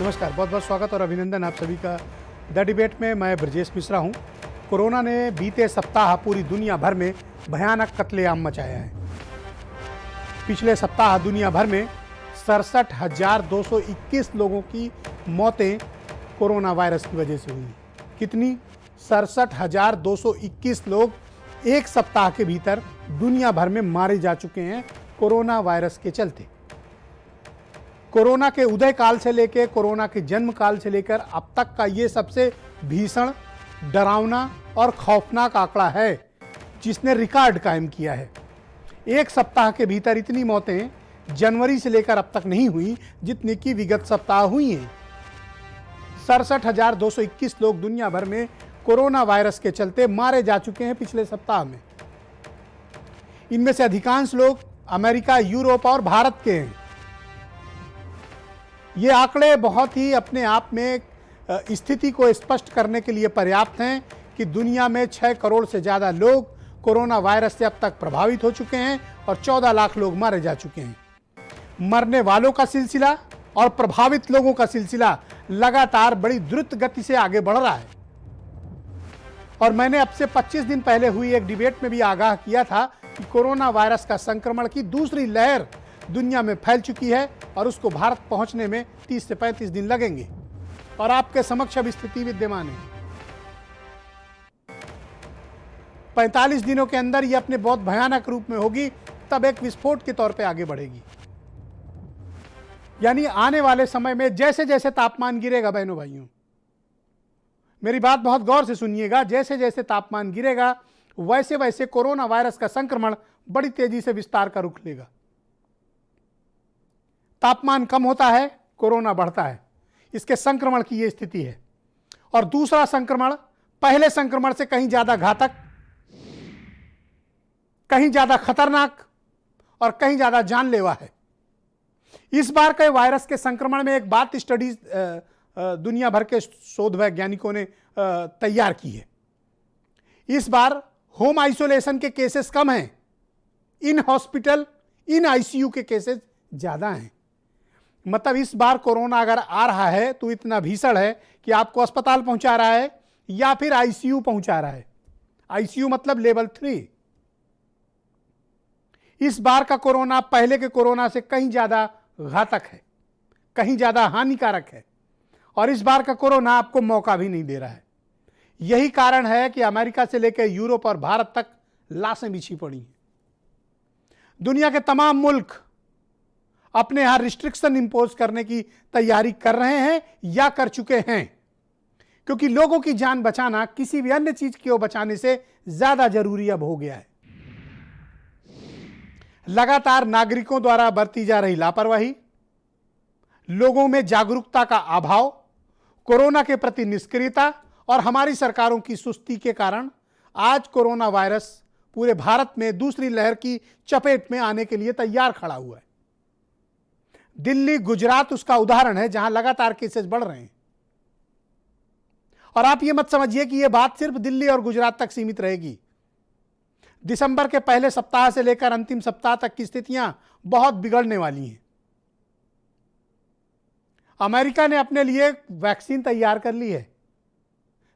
नमस्कार, बहुत बहुत स्वागत और अभिनंदन आप सभी का द डिबेट में। मैं ब्रजेश मिश्रा हूं। कोरोना ने बीते सप्ताह पूरी दुनिया भर में भयानक कत्लेआम मचाया है। पिछले सप्ताह दुनिया भर में 67,221 लोगों की मौतें कोरोना वायरस की वजह से हुई। कितनी? 67,221 लोग एक सप्ताह के भीतर दुनिया भर में मारे जा चुके हैं कोरोना वायरस के चलते। कोरोना के उदय काल से लेकर कोरोना के जन्म काल से लेकर अब तक का ये सबसे भीषण, डरावना और खौफनाक आंकड़ा है जिसने रिकॉर्ड कायम किया है। एक सप्ताह के भीतर इतनी मौतें जनवरी से लेकर अब तक नहीं हुई जितनी कि विगत सप्ताह हुई हैं। 67,221 लोग दुनिया भर में कोरोना वायरस के चलते मारे जा चुके हैं पिछले सप्ताह में। इनमें से अधिकांश लोग अमेरिका, यूरोप और भारत के हैं। ये आंकड़े बहुत ही अपने आप में स्थिति को स्पष्ट करने के लिए पर्याप्त हैं कि दुनिया में 6 करोड़ से ज़्यादा लोग कोरोना वायरस से अब तक प्रभावित हो चुके हैं और 14 लाख लोग मारे जा चुके हैं। मरने वालों का सिलसिला और प्रभावित लोगों का सिलसिला लगातार बड़ी द्रुत गति से आगे बढ़ रहा है। और मैंने अब से 25 दिन पहले हुई एक डिबेट में भी आगाह किया था कि कोरोना वायरस का संक्रमण की दूसरी लहर दुनिया में फैल चुकी है और उसको भारत पहुंचने में 30 से 35 दिन लगेंगे। और आपके समक्ष अब स्थिति विद्यमान है। 45 दिनों के अंदर यह अपने बहुत भयानक रूप में होगी, तब एक विस्फोट के तौर पे आगे बढ़ेगी। यानी आने वाले समय में जैसे जैसे तापमान गिरेगा, बहनों भाइयों मेरी बात बहुत गौर से सुनिएगा, जैसे जैसे तापमान गिरेगा वैसे वैसे कोरोना वायरस का संक्रमण बड़ी तेजी से विस्तार का रुख लेगा। तापमान कम होता है, कोरोना बढ़ता है। इसके संक्रमण की यह स्थिति है। और दूसरा संक्रमण पहले संक्रमण से कहीं ज्यादा घातक, कहीं ज्यादा खतरनाक और कहीं ज्यादा जानलेवा है। इस बार के वायरस के संक्रमण में एक बात स्टडीज दुनिया भर के शोध वैज्ञानिकों ने तैयार की है। इस बार होम आइसोलेशन के केसेस कम हैं, इन हॉस्पिटल, इन आईसीयू के केसेस ज्यादा हैं। मतलब इस बार कोरोना अगर आ रहा है तो इतना भीषण है कि आपको अस्पताल पहुंचा रहा है या फिर आईसीयू पहुंचा रहा है। आईसीयू मतलब लेवल 3। इस बार का कोरोना पहले के कोरोना से कहीं ज्यादा घातक है, कहीं ज्यादा हानिकारक है। और इस बार का कोरोना आपको मौका भी नहीं दे रहा है। यही कारण है कि अमेरिका से लेकर यूरोप और भारत तक लाशें बिछी पड़ी हैं। दुनिया के तमाम मुल्क अपने यहां रिस्ट्रिक्शन इंपोज करने की तैयारी कर रहे हैं या कर चुके हैं, क्योंकि लोगों की जान बचाना किसी भी अन्य चीज को बचाने से ज्यादा जरूरी अब हो गया है। लगातार नागरिकों द्वारा बरती जा रही लापरवाही, लोगों में जागरूकता का अभाव, कोरोना के प्रति निष्क्रियता और हमारी सरकारों की सुस्ती के कारण आज कोरोना वायरस पूरे भारत में दूसरी लहर की चपेट में आने के लिए तैयार खड़ा हुआ है। दिल्ली, गुजरात उसका उदाहरण है जहां लगातार केसेस बढ़ रहे हैं। और आप ये मत समझिए कि यह बात सिर्फ दिल्ली और गुजरात तक सीमित रहेगी। दिसंबर के पहले सप्ताह से लेकर अंतिम सप्ताह तक की स्थितियां बहुत बिगड़ने वाली हैं। अमेरिका ने अपने लिए वैक्सीन तैयार कर ली है,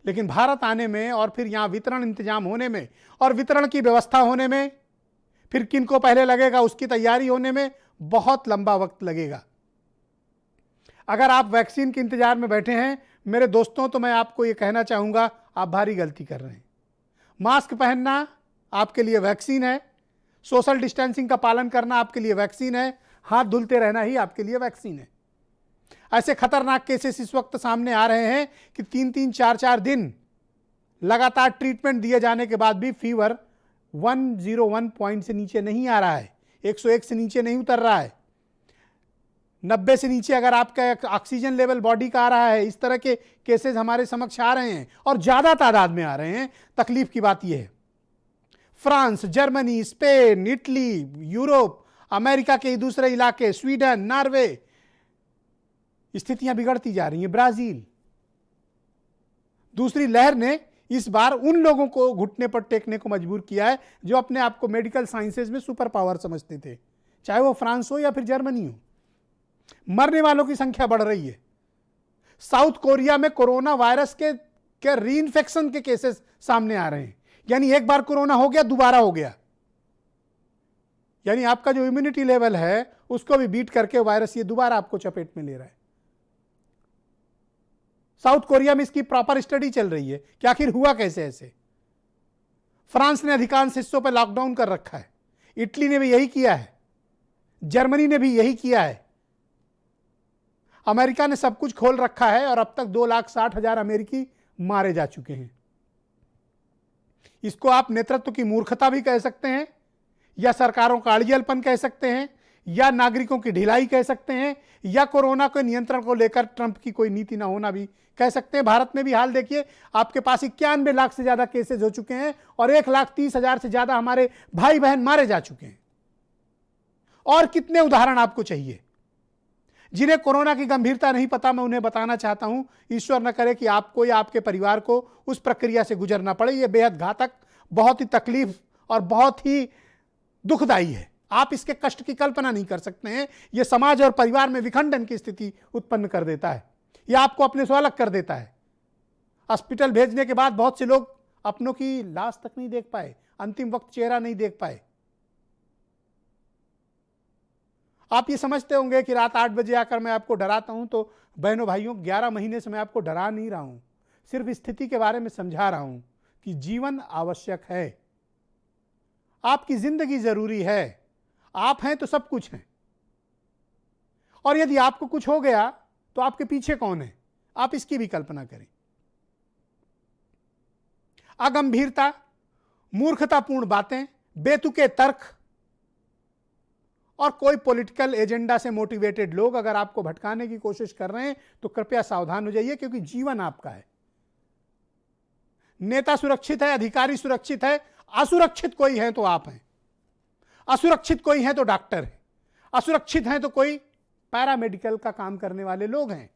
लेकिन भारत आने में और फिर यहां वितरण इंतजाम होने में और वितरण की व्यवस्था होने में, फिर किन को पहले लगेगा उसकी तैयारी होने में बहुत लंबा वक्त लगेगा। अगर आप वैक्सीन के इंतजार में बैठे हैं मेरे दोस्तों, तो मैं आपको यह कहना चाहूंगा आप भारी गलती कर रहे हैं। मास्क पहनना आपके लिए वैक्सीन है, सोशल डिस्टेंसिंग का पालन करना आपके लिए वैक्सीन है, हाथ धुलते रहना ही आपके लिए वैक्सीन है। ऐसे खतरनाक केसेस इस वक्त सामने आ रहे हैं कि 3-3, 4-4 दिन लगातार ट्रीटमेंट दिए जाने के बाद भी फीवर 101 पॉइंट से नीचे नहीं आ रहा है, 101 से नीचे नहीं उतर रहा है, 90 से नीचे अगर आपका ऑक्सीजन लेवल बॉडी का आ रहा है। इस तरह के केसेस हमारे समक्ष आ रहे हैं और ज्यादा तादाद में आ रहे हैं। तकलीफ की बात यह है France, Germany, Spain, Italy, Europe, America के दूसरे इलाके, स्वीडन, नॉर्वे, स्थितियां बिगड़ती जा रही हैं। ब्राजील, दूसरी लहर ने इस बार उन लोगों को घुटने पर टेकने को मजबूर किया है जो अपने आप को मेडिकल साइंसेज में सुपर पावर समझते थे, चाहे वो फ्रांस हो या फिर जर्मनी हो। मरने वालों की संख्या बढ़ रही है। साउथ कोरिया में कोरोना वायरस के रीइंफेक्शन के केसेस सामने आ रहे हैं। यानी एक बार कोरोना हो गया, दोबारा हो गया। यानी आपका जो इम्यूनिटी लेवल है उसको भी बीट करके वायरस ये दोबारा आपको चपेट में ले रहा है। साउथ कोरिया में इसकी प्रॉपर स्टडी चल रही है कि आखिर हुआ कैसे ऐसे। फ्रांस ने अधिकांश हिस्सों पर लॉकडाउन कर रखा है, इटली ने भी यही किया है, जर्मनी ने भी यही किया है, अमेरिका ने सब कुछ खोल रखा है और अब तक 2,60,000 अमेरिकी मारे जा चुके हैं। इसको आप नेतृत्व की मूर्खता भी कह सकते हैं, या सरकारों का अड़ियलपन कह सकते हैं, या नागरिकों की ढिलाई कह सकते हैं, या कोरोना के नियंत्रण को लेकर ट्रंप की कोई नीति ना होना भी कह सकते हैं। भारत में भी हाल देखिए, आपके पास 91 लाख से ज्यादा केसेज हो चुके हैं और 1,30,000 से ज्यादा हमारे भाई बहन मारे जा चुके हैं। और कितने उदाहरण आपको चाहिए? जिन्हें कोरोना की गंभीरता नहीं पता, मैं उन्हें बताना चाहता हूं, ईश्वर न करे कि आपको या आपके परिवार को उस प्रक्रिया से गुजरना पड़े। यह बेहद घातक, बहुत ही तकलीफ और बहुत ही दुखदायी है। आप इसके कष्ट की कल्पना नहीं कर सकते हैं। यह समाज और परिवार में विखंडन की स्थिति उत्पन्न कर देता है, यह आपको अपने से अलग कर देता है। हॉस्पिटल भेजने के बाद बहुत से लोग अपनों की लाश तक नहीं देख पाए, अंतिम वक्त चेहरा नहीं देख पाए। आप ये समझते होंगे कि रात 8 बजे आकर मैं आपको डराता हूं, तो बहनों भाइयों, 11 महीने से मैं आपको डरा नहीं रहा हूं, सिर्फ स्थिति के बारे में समझा रहा हूं कि जीवन आवश्यक है, आपकी जिंदगी जरूरी है। आप हैं तो सब कुछ है, और यदि आपको कुछ हो गया तो आपके पीछे कौन है, आप इसकी भी कल्पना करें। अगंभीरता, मूर्खतापूर्ण बातें, बेतुके तर्क और कोई पॉलिटिकल एजेंडा से मोटिवेटेड लोग अगर आपको भटकाने की कोशिश कर रहे हैं तो कृपया सावधान हो जाइए, क्योंकि जीवन आपका है। नेता सुरक्षित है, अधिकारी सुरक्षित है, असुरक्षित कोई है तो आप हैं, असुरक्षित कोई है तो डॉक्टर है, असुरक्षित हैं तो कोई पैरामेडिकल का काम करने वाले लोग हैं,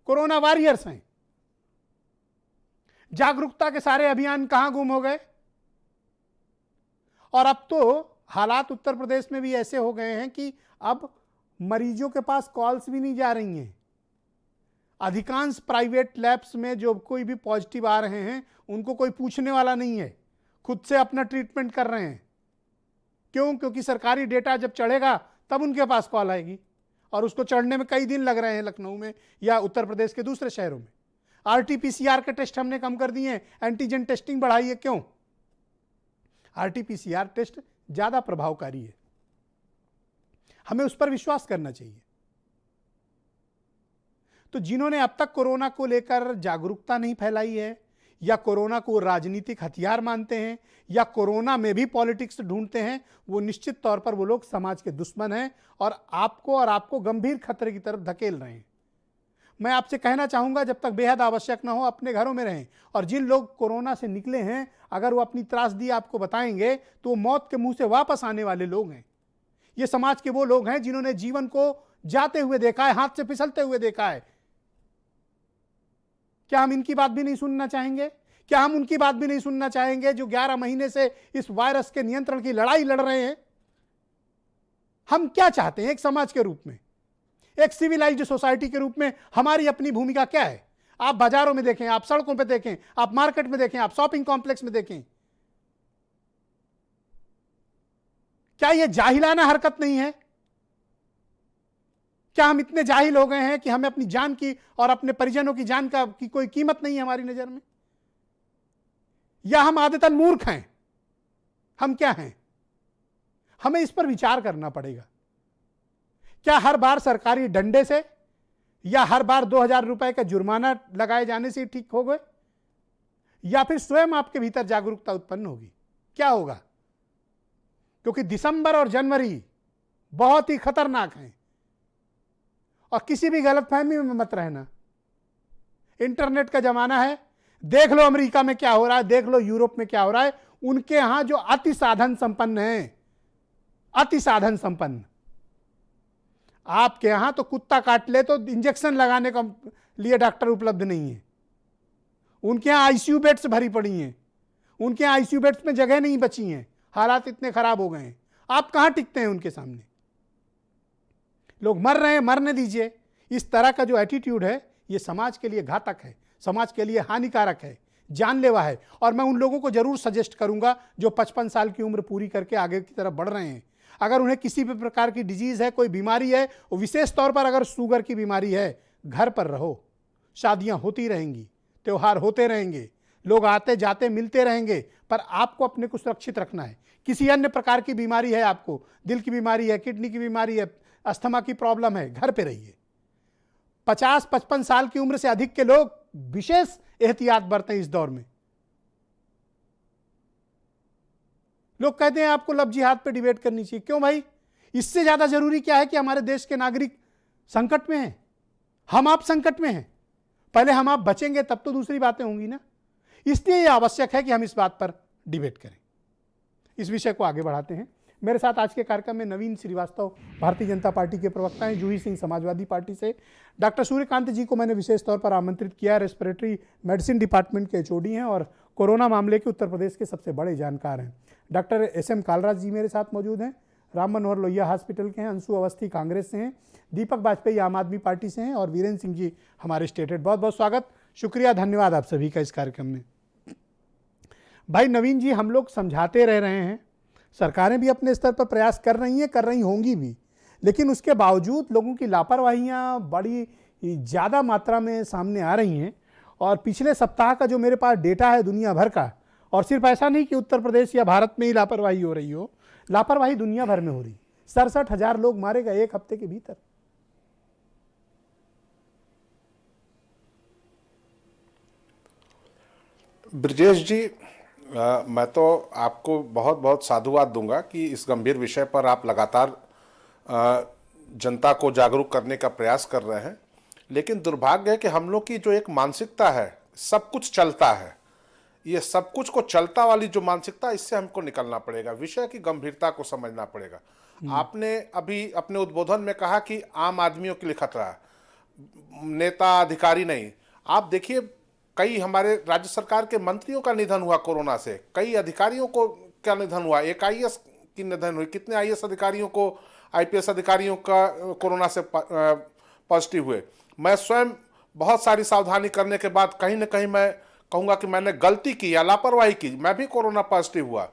कोरोना वॉरियर्स हैं। जागरूकता के सारे अभियान कहां गुम हो गए? और अब तो हालात उत्तर प्रदेश में भी ऐसे हो गए हैं कि अब मरीजों के पास कॉल्स भी नहीं जा रही हैं। अधिकांश प्राइवेट लैब्स में जो कोई भी पॉजिटिव आ रहे हैं उनको कोई पूछने वाला नहीं है, खुद से अपना ट्रीटमेंट कर रहे हैं। क्यों? क्योंकि सरकारी डेटा जब चढ़ेगा तब उनके पास कॉल आएगी, और उसको चढ़ने में कई दिन लग रहे हैं लखनऊ में या उत्तर प्रदेश के दूसरे शहरों में। RT-PCR के टेस्ट हमने कम कर दिए हैं, एंटीजन टेस्टिंग बढ़ाई है। क्यों? RT-PCR टेस्ट ज्यादा प्रभावकारी है, हमें उस पर विश्वास करना चाहिए। तो जिन्होंने अब तक कोरोना को लेकर जागरूकता नहीं फैलाई है, या कोरोना को राजनीतिक हथियार मानते हैं, या कोरोना में भी पॉलिटिक्स ढूंढते हैं, वो निश्चित तौर पर वो लोग समाज के दुश्मन हैं और आपको गंभीर खतरे की तरफ धकेल रहे हैं। मैं आपसे कहना चाहूंगा, जब तक बेहद आवश्यक ना हो अपने घरों में रहें। और जिन लोग कोरोना से निकले हैं, अगर वो अपनी त्रासदी आपको बताएंगे तो वो मौत के मुंह से वापस आने वाले लोग हैं। ये समाज के वो लोग हैं जिन्होंने जीवन को जाते हुए देखा है, हाथ से फिसलते हुए देखा है। क्या हम इनकी बात भी नहीं सुनना चाहेंगे? क्या हम उनकी बात भी नहीं सुनना चाहेंगे जो 11 महीने से इस वायरस के नियंत्रण की लड़ाई लड़ रहे हैं? हम क्या चाहते हैं एक समाज के रूप में, एक सिविलाइज्ड सोसाइटी के रूप में? हमारी अपनी भूमिका क्या है? आप बाजारों में देखें, आप सड़कों पे देखें, आप मार्केट में देखें, आप शॉपिंग कॉम्प्लेक्स में देखें, क्या यह जाहिलाना हरकत नहीं है? क्या हम इतने जाहिल हो गए हैं कि हमें अपनी जान की और अपने परिजनों की जान की कोई कीमत नहीं है हमारी नजर में? या हम आदतन मूर्ख हैं? हम क्या हैं? हमें इस पर विचार करना पड़ेगा। क्या हर बार सरकारी डंडे से या हर बार 2,000 रुपए का जुर्माना लगाए जाने से ठीक हो गए, या फिर स्वयं आपके भीतर जागरूकता उत्पन्न होगी? क्या होगा? क्योंकि दिसंबर और जनवरी बहुत ही खतरनाक हैं, और किसी भी गलतफहमी में मत रहना। इंटरनेट का जमाना है, देख लो अमेरिका में क्या हो रहा है, देख लो यूरोप में क्या हो रहा है। उनके यहां जो अति साधन संपन्न हैं, अति साधन संपन्न, आपके यहां तो कुत्ता काट ले तो इंजेक्शन लगाने के लिए डॉक्टर उपलब्ध नहीं है। उनके यहां आईसीयू बेड्स भरी पड़ी हैं, उनके यहां आईसीयू बेड्स में जगह नहीं बची हैं, हालात इतने खराब हो गए हैं। आप कहां टिकते हैं उनके सामने? लोग मर रहे हैं, मरने दीजिए। इस तरह का जो एटीट्यूड है ये समाज के लिए घातक है, समाज के लिए हानिकारक है, जानलेवा है। और मैं उन लोगों को जरूर सजेस्ट करूंगा जो 55 साल की उम्र पूरी करके आगे की तरफ बढ़ रहे हैं, अगर उन्हें किसी भी प्रकार की डिजीज है, कोई बीमारी है, विशेष तौर पर अगर शुगर की बीमारी है, घर पर रहो। शादियां होती रहेंगी, त्योहार होते रहेंगे, लोग आते जाते मिलते रहेंगे, पर आपको अपने को सुरक्षित रखना है। किसी अन्य प्रकार की बीमारी है, आपको दिल की बीमारी है, किडनी की बीमारी है, अस्थमा की प्रॉब्लम है, घर पे रहिए। 50-55 साल की उम्र से अधिक के लोग विशेष एहतियात बरतें इस दौर में। लोग कहते हैं आपको लब जिहाद पे डिबेट करनी चाहिए। क्यों भाई? इससे ज्यादा जरूरी क्या है कि हमारे देश के नागरिक संकट में हैं, हम आप संकट में हैं। पहले हम आप बचेंगे तब तो दूसरी बातें होंगी ना। इसलिए यह आवश्यक है कि हम इस बात पर डिबेट करें। इस विषय को आगे बढ़ाते हैं। मेरे साथ आज के कार्यक्रम में नवीन श्रीवास्तव भारतीय जनता पार्टी के प्रवक्ता हैं, जूही सिंह समाजवादी पार्टी से, डॉक्टर सूर्यकांत जी को मैंने विशेष तौर पर आमंत्रित किया है, रेस्पिरेटरी मेडिसिन डिपार्टमेंट के एचओडी हैं और कोरोना मामले के उत्तर प्रदेश के सबसे बड़े जानकार हैं। Doctor SM. कालराज जी मेरे साथ मौजूद हैं, राम मनोहर लोहिया हॉस्पिटल के हैं, अंशु अवस्थी कांग्रेस से हैं, दीपक बाजपेयी आम आदमी पार्टी से हैं और वीरेंद्र सिंह जी हमारे स्टेट हेड। बहुत बहुत स्वागत, शुक्रिया, धन्यवाद आप सभी का इस कार्यक्रम में। भाई नवीन जी, हम लोग समझाते रह रहे हैं, सरकारें भी अपने स्तर पर प्रयास कर रही हैं, कर रही होंगी भी, लेकिन उसके बावजूद लोगों की लापरवाहियां बड़ी ज़्यादा मात्रा में सामने आ रही हैं। और पिछले सप्ताह का जो मेरे पास डेटा है दुनिया भर का, और सिर्फ ऐसा नहीं कि उत्तर प्रदेश या भारत में ही लापरवाही हो रही हो, लापरवाही दुनिया भर में हो रही। 67,000 लोग मारे गए एक हफ्ते के भीतर। ब्रजेश जी, मैं तो आपको बहुत बहुत साधुवाद दूंगा कि इस गंभीर विषय पर आप लगातार जनता को जागरूक करने का प्रयास कर रहे हैं। लेकिन दुर्भाग्य है कि हम लोग की जो एक मानसिकता है, सब कुछ चलता है, ये सब कुछ को चलता वाली जो मानसिकता, इससे हमको निकलना पड़ेगा। विषय की गंभीरता को समझना पड़ेगा। आपने अभी अपने उद्बोधन में कहा कि आम आदमियों के लिए खतरा है, नेता अधिकारी नहीं। आप देखिए, कई हमारे राज्य सरकार के मंत्रियों का निधन हुआ कोरोना से, कई अधिकारियों को का निधन हुआ, एक आईएएस की निधन हुई, कितने आईएएस अधिकारियों को, आईपीएस अधिकारियों का कोरोना से पॉजिटिव हुए। मैं स्वयं बहुत सारी सावधानी करने के बाद कहीं ना कहीं मैं कहूँगा कि मैंने गलती की या लापरवाही की, मैं भी कोरोना पॉजिटिव हुआ।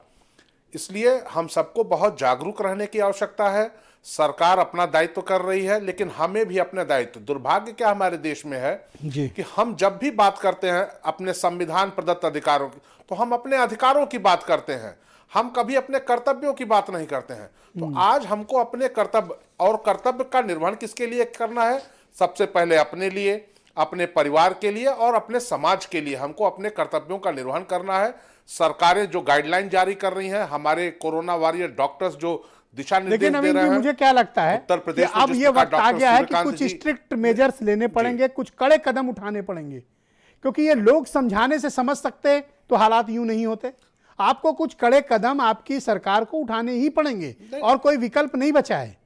इसलिए हम सबको बहुत जागरूक रहने की आवश्यकता है। सरकार अपना दायित्व कर रही है, लेकिन हमें भी अपने दायित्व, दुर्भाग्य क्या हमारे देश में है कि हम जब भी बात करते हैं अपने संविधान प्रदत्त अधिकारों की, तो हम अपने अधिकारों की बात करते हैं, हम कभी अपने कर्तव्यों की बात नहीं करते हैं। तो आज हमको अपने कर्तव्य, और कर्तव्य का निर्वहन किसके लिए करना है? सबसे पहले अपने लिए, अपने परिवार के लिए और अपने समाज के लिए हमको अपने कर्तव्यों का निर्वहन करना है। सरकारें जो गाइडलाइन जारी कर रही हैं, हमारे कोरोना वॉरियर डॉक्टर्स जो दिशा निर्देश दे रहे हैं, मुझे क्या लगता है उत्तर प्रदेश अब ये वक्त आ गया है कि कुछ स्ट्रिक्ट मेजर्स लेने पड़ेंगे, कुछ कड़े कदम उठाने पड़ेंगे, क्योंकि ये लोग समझाने से समझ सकते तो हालात यूं नहीं होते। आपको कुछ कड़े कदम आपकी सरकार को उठाने ही पड़ेंगे और कोई विकल्प नहीं बचा है।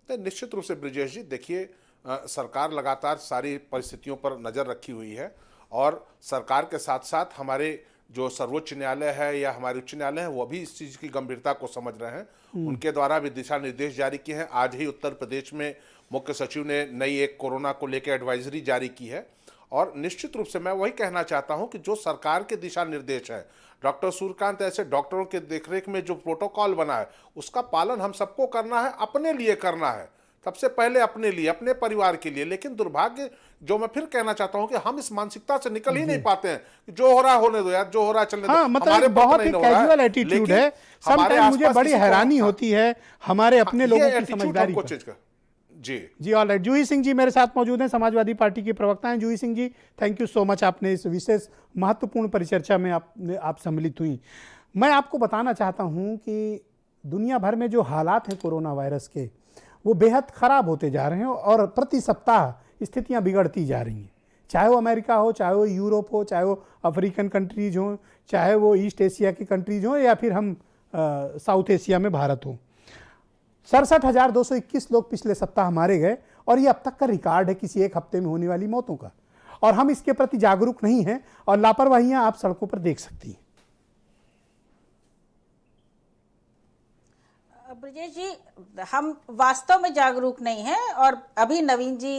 निश्चित रूप से ब्रजेश जी, देखिए, सरकार लगातार सारी परिस्थितियों पर नजर रखी हुई है और सरकार के साथ साथ हमारे जो सर्वोच्च न्यायालय है या हमारे उच्च न्यायालय है, वो भी इस चीज़ की गंभीरता को समझ रहे हैं। उनके द्वारा भी दिशा निर्देश जारी किए हैं। आज ही उत्तर प्रदेश में मुख्य सचिव ने नई एक कोरोना को लेकर एडवाइजरी जारी की है। और निश्चित रूप से मैं वही कहना चाहता हूं कि जो सरकार के दिशा निर्देश है, डॉक्टर सूर्यकांत ऐसे डॉक्टरों के देखरेख में जो प्रोटोकॉल बना है, उसका पालन हम सबको करना है, अपने लिए करना है, सबसे पहले अपने लिए, अपने परिवार के लिए। लेकिन दुर्भाग्य, जो मैं फिर कहना चाहता हूं कि हम इस मानसिकता से निकल ही नहीं पाते हैं कि जो हो रहा है होने दो यार, जो हो रहा है चलने दो। मतलब बहुत ही कैजुअल एटीट्यूड है। समटाइम मुझे बड़ी हैरानी होती है हमारे अपने लोगों की समझदारी पर। जी ऑल राइट। जूही सिंह जी मेरे साथ मौजूद हैं, समाजवादी पार्टी के प्रवक्ता हैं। जूही सिंह जी, थैंक यू सो मच, आपने इस विशेष महत्वपूर्ण परिचर्चा में आप सम्मिलित हुई। मैं आपको बताना चाहता हूं कि दुनिया भर में जो हालात हैं कोरोना वायरस के, वो बेहद खराब होते जा रहे हैं और प्रति सप्ताह स्थितियां बिगड़ती जा रही हैं। चाहे वो अमेरिका हो, चाहे वो यूरोप हो, चाहे वो अफ्रीकन कंट्रीज हो, चाहे वो ईस्ट एशिया की कंट्रीज हो, या फिर हम साउथ एशिया में भारत हो। 67,221 लोग पिछले सप्ताह मारे गए और ये अब तक का रिकॉर्ड है किसी एक हफ्ते में होने वाली मौतों का। और हम इसके प्रति जागरूक नहीं हैं और लापरवाहियां आप सड़कों पर देख सकती हैं। ब्रजेश जी, हम वास्तव में जागरूक नहीं हैं और अभी नवीन जी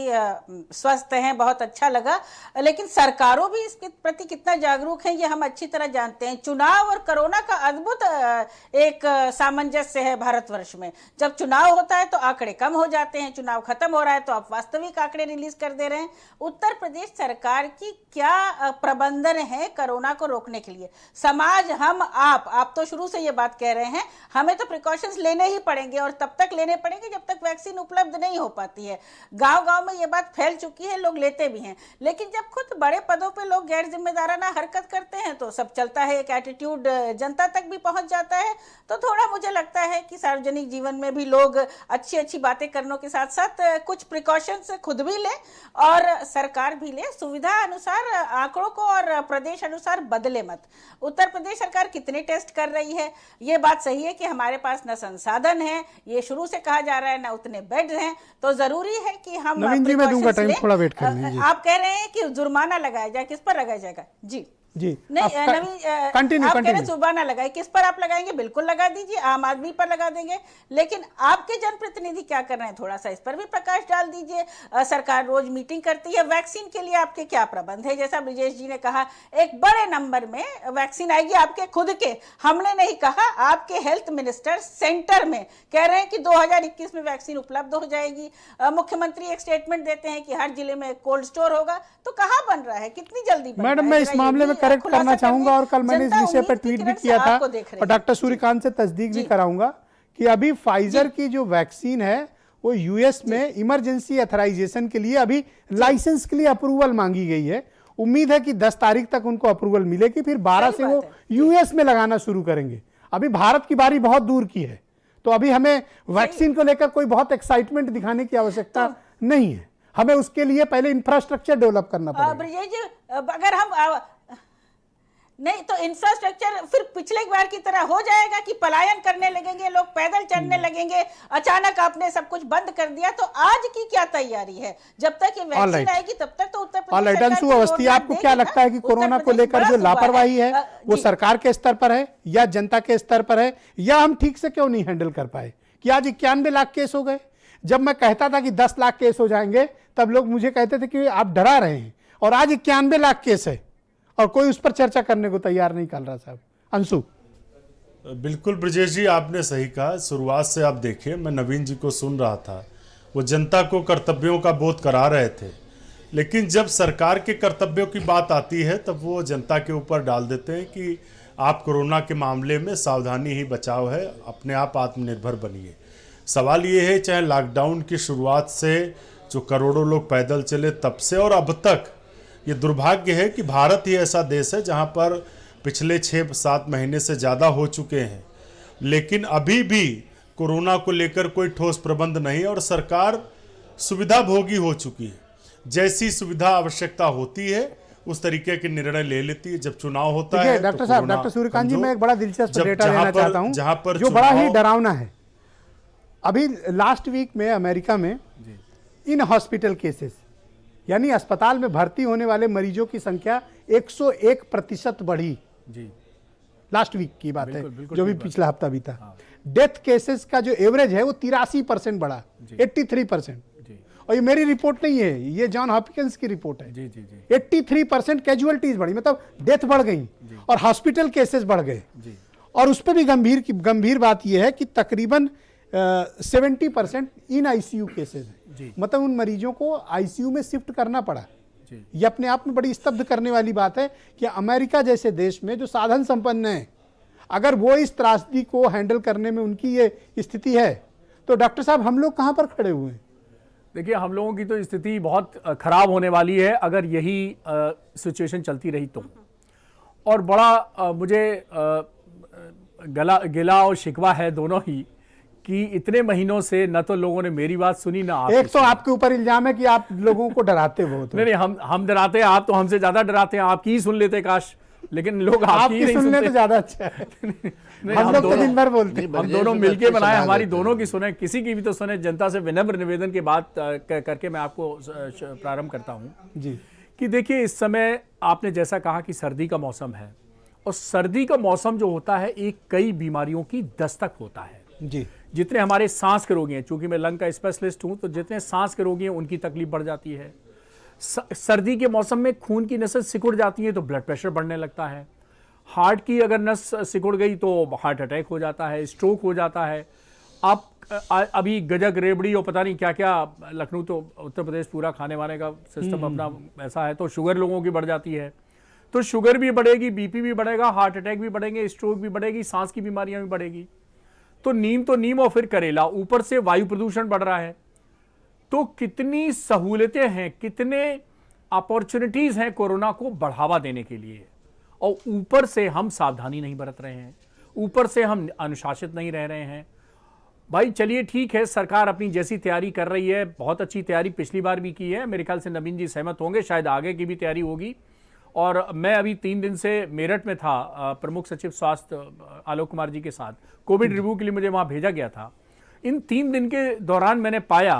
स्वस्थ हैं, बहुत अच्छा लगा, लेकिन सरकारों भी इसके प्रति कितना जागरूक है ये हम अच्छी तरह जानते हैं। चुनाव और कोरोना का अद्भुत एक सामंजस्य है भारतवर्ष में। जब चुनाव होता है तो आंकड़े कम हो जाते हैं, चुनाव खत्म हो रहा है तो आप वास्तविक आंकड़े रिलीज कर दे रहे हैं। उत्तर प्रदेश सरकार की क्या प्रबंधन है कोरोना को रोकने के लिए? समाज, हम, आप तो शुरू से ये बात कह रहे हैं, हमें तो प्रिकॉशंस लेने ही पड़ेंगे और तब तक लेने पड़ेंगे जब तक वैक्सीन उपलब्ध नहीं हो पाती है। गांव-गांव में ये बात फैल चुकी है, लोग लेते भी हैं, लेकिन जब खुद बड़े पदों पे लोग गैर जिम्मेदाराना हरकत करते हैं तो सब चलता है, एक एटीट्यूड जनता तक भी पहुंच जाता है। तो थोड़ा मुझे लगता है कि सार्वजनिक जीवन में भी लोग अच्छी अच्छी बातें करने के साथ साथ कुछ प्रिकॉशंस खुद भी ले और सरकार भी ले, सुविधा अनुसार आंकड़ों को और प्रदेश अनुसार बदले मत। उत्तर प्रदेश सरकार कितने टेस्ट कर रही है? ये बात सही है कि हमारे पास न संसाधन है, ये शुरू से कहा जा रहा है, ना उतने बेड हैं, तो जरूरी है कि हम नवीन जी, मैं दूंगा टाइम, थोड़ा वेट कर लीजिए। आप कह रहे हैं कि जुर्माना लगाया जाए, किस पर लगाया जाएगा? जी जी नहीं, नवीन कंटिन्यू आप कह रहे हैं जुर्माना लगाए, किस पर आप लगाएंगे? बिल्कुल लगा दीजिए, आम आदमी पर लगा देंगे, लेकिन आपके जनप्रतिनिधि क्या कर रहे हैं, थोड़ा सा इस पर भी प्रकाश डाल दीजिए। सरकार रोज मीटिंग करती है, वैक्सीन के लिए आपके क्या प्रबंध है? जैसा ब्रिजेश जी ने कहा, एक बड़े नंबर में वैक्सीन आएगी आपके खुद के, हमने नहीं कहा, आपके हेल्थ मिनिस्टर सेंटर में कह रहे हैं कि 2021 में वैक्सीन उपलब्ध हो जाएगी। मुख्यमंत्री एक स्टेटमेंट देते हैं कि हर जिले में कोल्ड स्टोर होगा, तो कहाँ बन रहा है, कितनी जल्दी बन रहा है? मैडम, मैं इस मामले में करेक्ट करना चाहूंगा और कल मैंने इस विषय पर ट्वीट भी किया था और डॉक्टर सूर्यकांत से तस्दीक भी कराऊंगा कि अभी फाइजर की जो वैक्सीन है वो यूएस में इमरजेंसी अथराइजेशन के लिए अभी लाइसेंस के लिए अप्रूवल मांगी गई है। उम्मीद है कि 10 तारीख तक उनको अप्रूवल मिलेगी, फिर 12 से वो यूएस में लगाना शुरू करेंगे। अभी भारत की बारी बहुत दूर की है, तो अभी हमें वैक्सीन को लेकर कोई बहुत एक्साइटमेंट दिखाने की आवश्यकता नहीं है। हमें उसके लिए पहले इंफ्रास्ट्रक्चर डेवलप करना पड़ेगा। ब्रिजेश जी, अगर हम नहीं तो इंफ्रास्ट्रक्चर फिर पिछले बार की तरह हो जाएगा कि पलायन करने लगेंगे लोग, पैदल चलने लगेंगे। अचानक आपने सब कुछ बंद कर दिया, तो आज की क्या तैयारी है? जब तक ये वैक्सीन आएगी तब तक तो उत्तर प्रदेश सरकार अंशु अवस्थी, आपको क्या लगता है कि कोरोना को लेकर जो लापरवाही है वो सरकार के स्तर पर है या जनता के स्तर पर है, या हम ठीक से क्यों नहीं हैंडल कर पाए कि आज 91 लाख केस हो गए? जब मैं कहता था कि 10 लाख केस हो जाएंगे तब लोग मुझे कहते थे कि आप डरा रहे हैं, और आज 91 लाख केस है और कोई उस पर चर्चा करने को तैयार नहीं कर रहा। साहब अंशु। बिल्कुल ब्रजेश जी, आपने सही कहा। शुरुआत से आप देखिए, मैं नवीन जी को सुन रहा था, वो जनता को कर्तव्यों का बोध करा रहे थे, लेकिन जब सरकार के कर्तव्यों की बात आती है तब वो जनता के ऊपर डाल देते हैं कि आप कोरोना के मामले में सावधानी ही बचाव है, अपने आप आत्मनिर्भर बनिए। सवाल ये है, चाहे लॉकडाउन की शुरुआत से जो करोड़ों लोग पैदल चले तब से और अब तक, ये दुर्भाग्य है कि भारत ही ऐसा देश है जहां पर पिछले 6-7 महीने से ज़्यादा हो चुके हैं, लेकिन अभी भी कोरोना को लेकर कोई ठोस प्रबंध नहीं है और सरकार सुविधा भोगी हो चुकी है। जैसी सुविधा आवश्यकता होती है उस तरीके के निर्णय ले लेती है। जब चुनाव होता है डॉक्टर साहब, डॉक्टर सूर्यकांत जी, मैं एक बड़ा दिलचस्प डेटा लेना चाहता हूं जहां पर जो बड़ा ही डरावना है। अभी लास्ट वीक में अमेरिका में इन हॉस्पिटल केसेस, यानी अस्पताल में भर्ती होने वाले मरीजों की संख्या 101% बढ़ी। जी, लास्ट वीक की बात है, जो भी पिछला हफ्ता बीता। डेथ केसेस का जो एवरेज है वो 83% बढ़ा, 83%। और ये मेरी रिपोर्ट नहीं है, ये जॉन हॉपकिंस की रिपोर्ट है। 83% कैजुअलिटीज बढ़ी, मतलब डेथ बढ़ गई और हॉस्पिटल केसेस बढ़ गए। और उस पर भी गंभीर बात यह है कि तकरीबन 70% इन आईसीयू केसेस हैं, मतलब उन मरीजों को आईसीयू में शिफ्ट करना पड़ा। ये अपने आप में बड़ी स्तब्ध करने वाली बात है कि अमेरिका जैसे देश में जो साधन संपन्न है, अगर वो इस त्रासदी को हैंडल करने में उनकी ये स्थिति है, तो डॉक्टर साहब हम लोग कहां पर खड़े हुए हैं? देखिए, हम लोगों की तो स्थिति बहुत खराब होने वाली है अगर यही सिचुएशन चलती रही तो। और बड़ा मुझे गिला और शिकवा है दोनों ही कि इतने महीनों से न तो लोगों ने मेरी बात सुनी ना आप। एक तो आपके ऊपर इल्जाम है कि आप लोगों को डराते बहुत। नहीं, हम डराते हैं, आप तो हमसे ज्यादा डराते हैं। आपकी ही सुन लेते काश, लेकिन लोग आपकी नहीं सुनते तो ज्यादा अच्छा है। हम लोग तो दिन भर बोलते हैं। हम दोनों मिलके बनाए, हमारी दोनों की सुने, किसी की भी तो सुने। जनता से विनम्र निवेदन की बात करके मैं आपको प्रारंभ करता हूँ जी, कि देखिए, इस समय आपने जैसा कहा कि सर्दी का मौसम है, और सर्दी का मौसम जो होता है एक कई बीमारियों की दस्तक होता है जी। जितने हमारे सांस के रोगी हैं, चूंकि मैं लंग का स्पेशलिस्ट हूं, तो जितने सांस के रोगी हैं उनकी तकलीफ बढ़ जाती है। सर्दी के मौसम में खून की नसें सिकुड़ जाती हैं तो ब्लड प्रेशर बढ़ने लगता है। हार्ट की अगर नस सिकुड़ गई तो हार्ट अटैक हो जाता है, स्ट्रोक हो जाता है। आप अभी गजक, रेवड़ी और पता नहीं क्या क्या, लखनऊ तो उत्तर प्रदेश पूरा खाने वाने का सिस्टम अपना ऐसा है, तो शुगर लोगों की बढ़ जाती है, तो शुगर भी बढ़ेगी, बीपी भी बढ़ेगा, हार्ट अटैक भी बढ़ेंगे, स्ट्रोक भी बढ़ेगी, सांस की बीमारियां भी बढ़ेगी। तो नीम और फिर करेला, ऊपर से वायु प्रदूषण बढ़ रहा है। तो कितनी सहूलतें हैं, कितने अपॉर्चुनिटीज हैं कोरोना को बढ़ावा देने के लिए, और ऊपर से हम सावधानी नहीं बरत रहे हैं, ऊपर से हम अनुशासित नहीं रह रहे हैं। भाई चलिए ठीक है, सरकार अपनी जैसी तैयारी कर रही है, बहुत अच्छी तैयारी पिछली बार भी की है, मेरे ख्याल से नवीन जी सहमत होंगे, शायद आगे की भी तैयारी होगी। और मैं अभी 3 दिन से मेरठ में था प्रमुख सचिव स्वास्थ्य आलोक कुमार जी के साथ, कोविड रिव्यू के लिए मुझे वहां भेजा गया था। इन 3 दिन के दौरान मैंने पाया